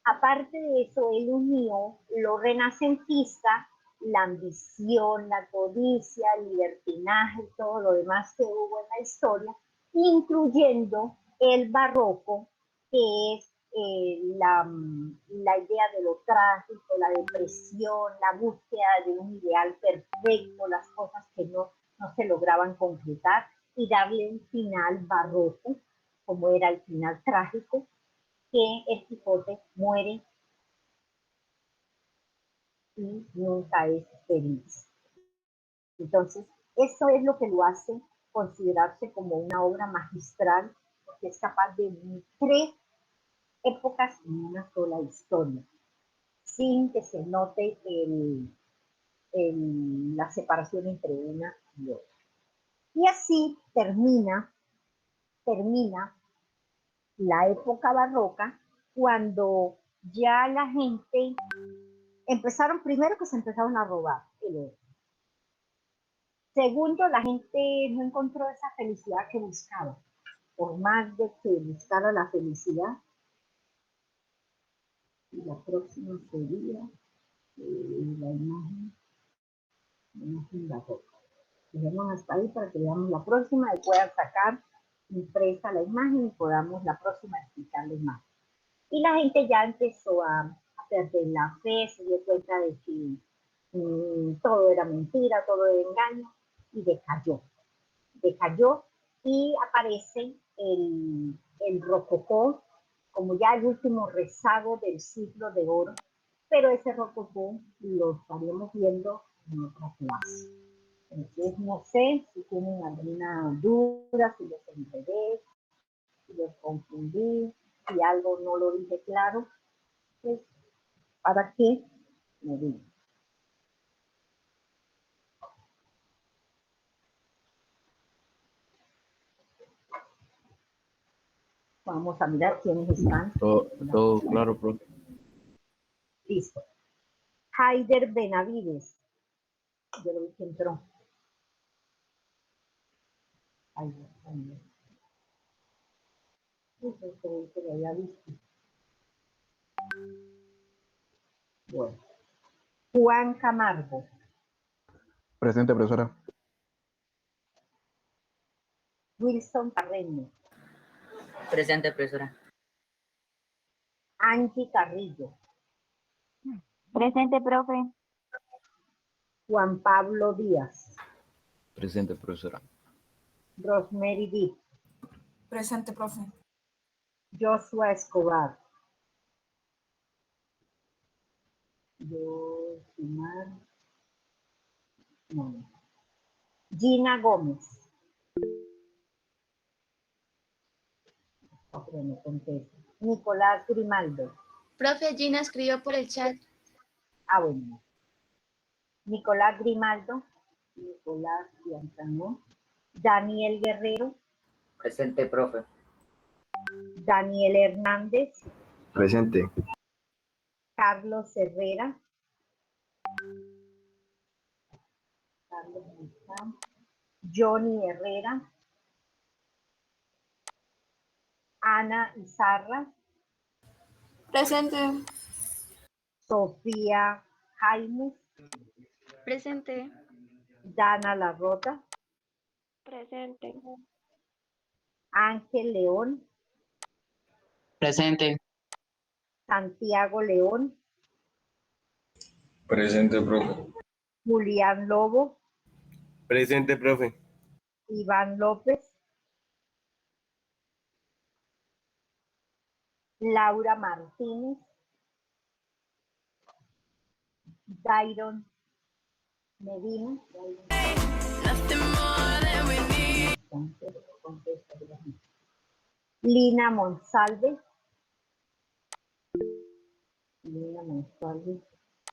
Aparte de eso, él unió lo renacentista, la ambición, la codicia, el libertinaje y todo lo demás que hubo en la historia, incluyendo el barroco, que es la idea de lo trágico, la depresión, la búsqueda de un ideal perfecto, las cosas que no se lograban concretar, y darle un final barroco, como era el final trágico, que el Quijote muere y nunca es feliz. Entonces, eso es lo que lo hace considerarse como una obra magistral, porque es capaz de unir tres épocas en una sola historia, sin que se note la separación entre una y otra. Y así termina la época barroca, cuando ya la gente empezaron, primero que se empezaron a robar el oro. Segundo, la gente no encontró esa felicidad que buscaba. Por más de que buscara la felicidad, y la próxima sería la imagen barroca. Dejemos hasta ahí para que veamos la próxima y puedan sacar impresa la imagen y podamos la próxima explicarles más. Y la gente ya empezó a perder la fe, se dio cuenta de que todo era mentira, todo era engaño, y decayó, y aparece el rococó como ya el último rezago del siglo de oro, pero ese rococó lo estaríamos viendo en otra clase. Entonces, no sé si tienen alguna duda, si los enredé, si los confundí, si algo no lo dije claro, pues para que me digan. Vamos a mirar quiénes están. Todo claro, profe. Listo. Haider Benavides. Yo lo vi que entró. Haider. Eso que lo había visto. Bueno. Juan Camargo. Presente, profesora. Wilson Carreño. Presente, profesora. Angie Carrillo. Presente, profe. Juan Pablo Díaz. Presente, profesora. Rosemary Dick. Presente, profe. Joshua Escobar. Gina Gómez. No contesto. Nicolás Grimaldo. Profe, Gina escribió por el chat. Ah, bueno. Nicolás Grimaldo. Nicolás Biancanó. Daniel Guerrero. Presente, profe. Daniel Hernández. Presente. Carlos Herrera. Johnny Herrera. Ana Izarra. Presente. Sofía Jaimes. Presente. Dana Larrota. Presente. Ángel León. Presente. Santiago León. Presente, profe. Julián Lobo. Presente, profe. Iván López. Laura Martínez. Dairon Medina. Lina Monsalve. Lina Monsalve.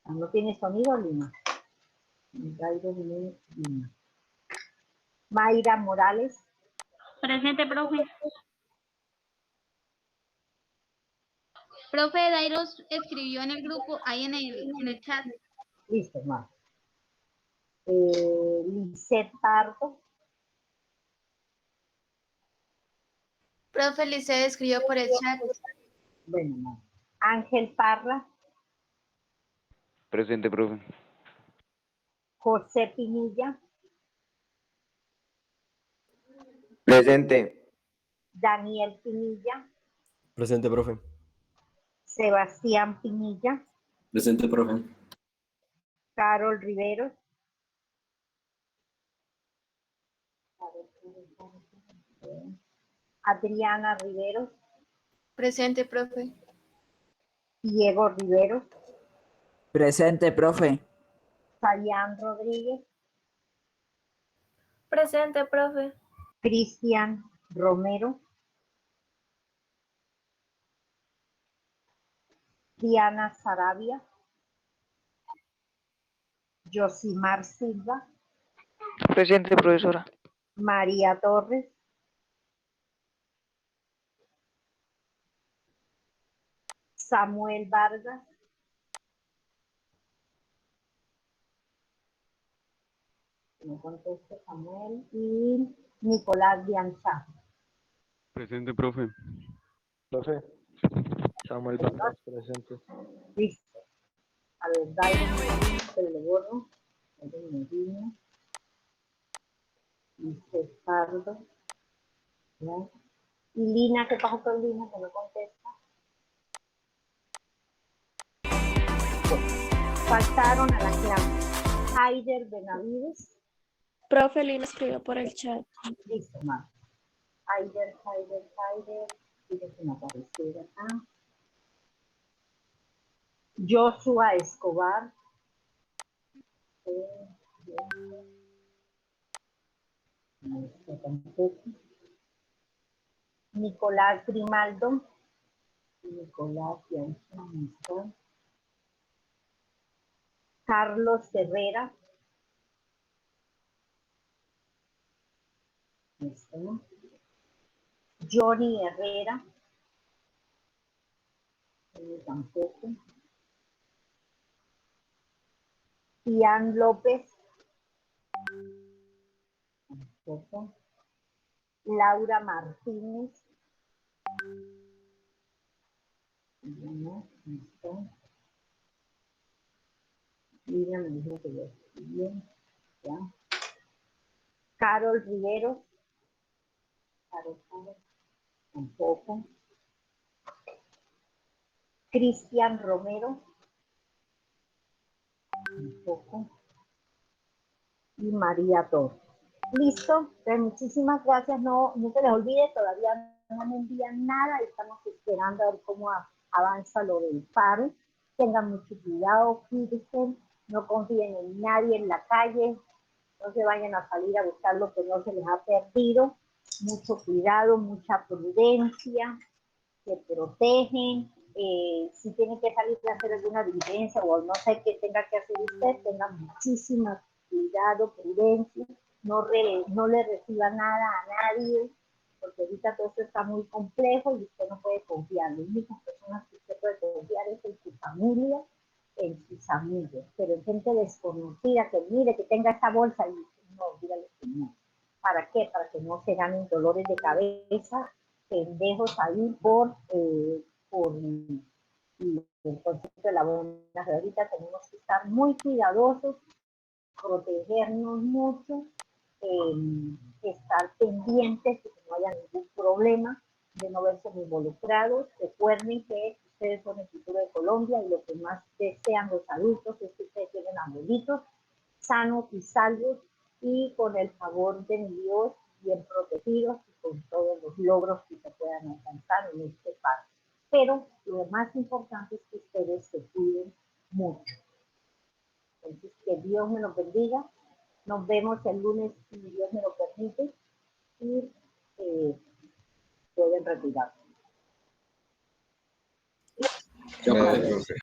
¿No tiene sonido, Lina? Dairo Medina. Mayra Morales. Presente, profe. Profe, Dairos escribió en el grupo, ahí en el chat. Listo, ma. Lisette Pardo. Profe, Liceo escribió por el chat. Bueno, ma. Ángel Parra. Presente, profe. José Pinilla. Presente. Daniel Pinilla. Presente, profe. Sebastián Pinilla. Presente, profe. Carol Riveros. Adriana Riveros. Presente, profe. Diego Riveros. Presente, profe. Sayán Rodríguez. Presente, profe. Cristian Romero. Diana Sarabia. Josimar Silva. Presente, profesora. María Torres. Samuel Vargas. No conteste Samuel. Y Nicolás Biancha. Presente, profe. Profe, Samuel Vargas, presente. Listo. A ver, Dairo Medina, pero le borro. Dairo Medina. Dice Pardo. ¿Ya? Y Lina, ¿qué pasó con Lina? Que no contesta. Faltaron a la clase Haider Benavides. Profe, Lina escribió por el chat. Listo, más. Haider. Dice que no apareciera acá. Joshua Escobar. No está tampoco. Nicolás Grimaldo. Nicolás Bianchi, no está. Carlos Herrera. No está. Johnny Herrera. Tampoco. Ian López. Tampoco. Laura Martínez. No, no está. Mira, me dijo que ya estoy bien. Ya. Carol Rivero. Carol, tampoco. Cristian Romero. Tampoco. Y María Torres. Listo, pues muchísimas gracias. No se les olvide, todavía no me envían nada. Estamos esperando a ver cómo avanza lo del paro. Tengan mucho cuidado, cuídense, no confíen en nadie en la calle, no se vayan a salir a buscar lo que no se les ha perdido. Mucho cuidado, mucha prudencia, se protegen. Si tienen que salir a hacer alguna diligencia o no sé qué tenga que hacer usted, tengan muchísimo cuidado, prudencia, no le reciba nada a nadie, porque ahorita todo esto está muy complejo y usted no puede confiar. Las únicas personas que usted puede confiar es en su familia, en sus amigos, pero en gente desconocida que mire, que tenga esa bolsa y no, dígale que no. ¿Para qué? Para que no se ganen dolores de cabeza pendejos ahí por el concepto de la buena. Ahorita tenemos que estar muy cuidadosos, protegernos mucho, estar pendientes de que no haya ningún problema, de no verse involucrados. Recuerden que ustedes son el futuro de Colombia y lo que más desean los adultos es que ustedes tienen abuelitos sanos y salvos y con el favor de mi Dios bien protegidos y con todos los logros que se puedan alcanzar en este país. Pero lo más importante es que ustedes se cuiden mucho. Entonces, que Dios me los bendiga. Nos vemos el lunes, si Dios me lo permite, y pueden retirarse. Chao, profe.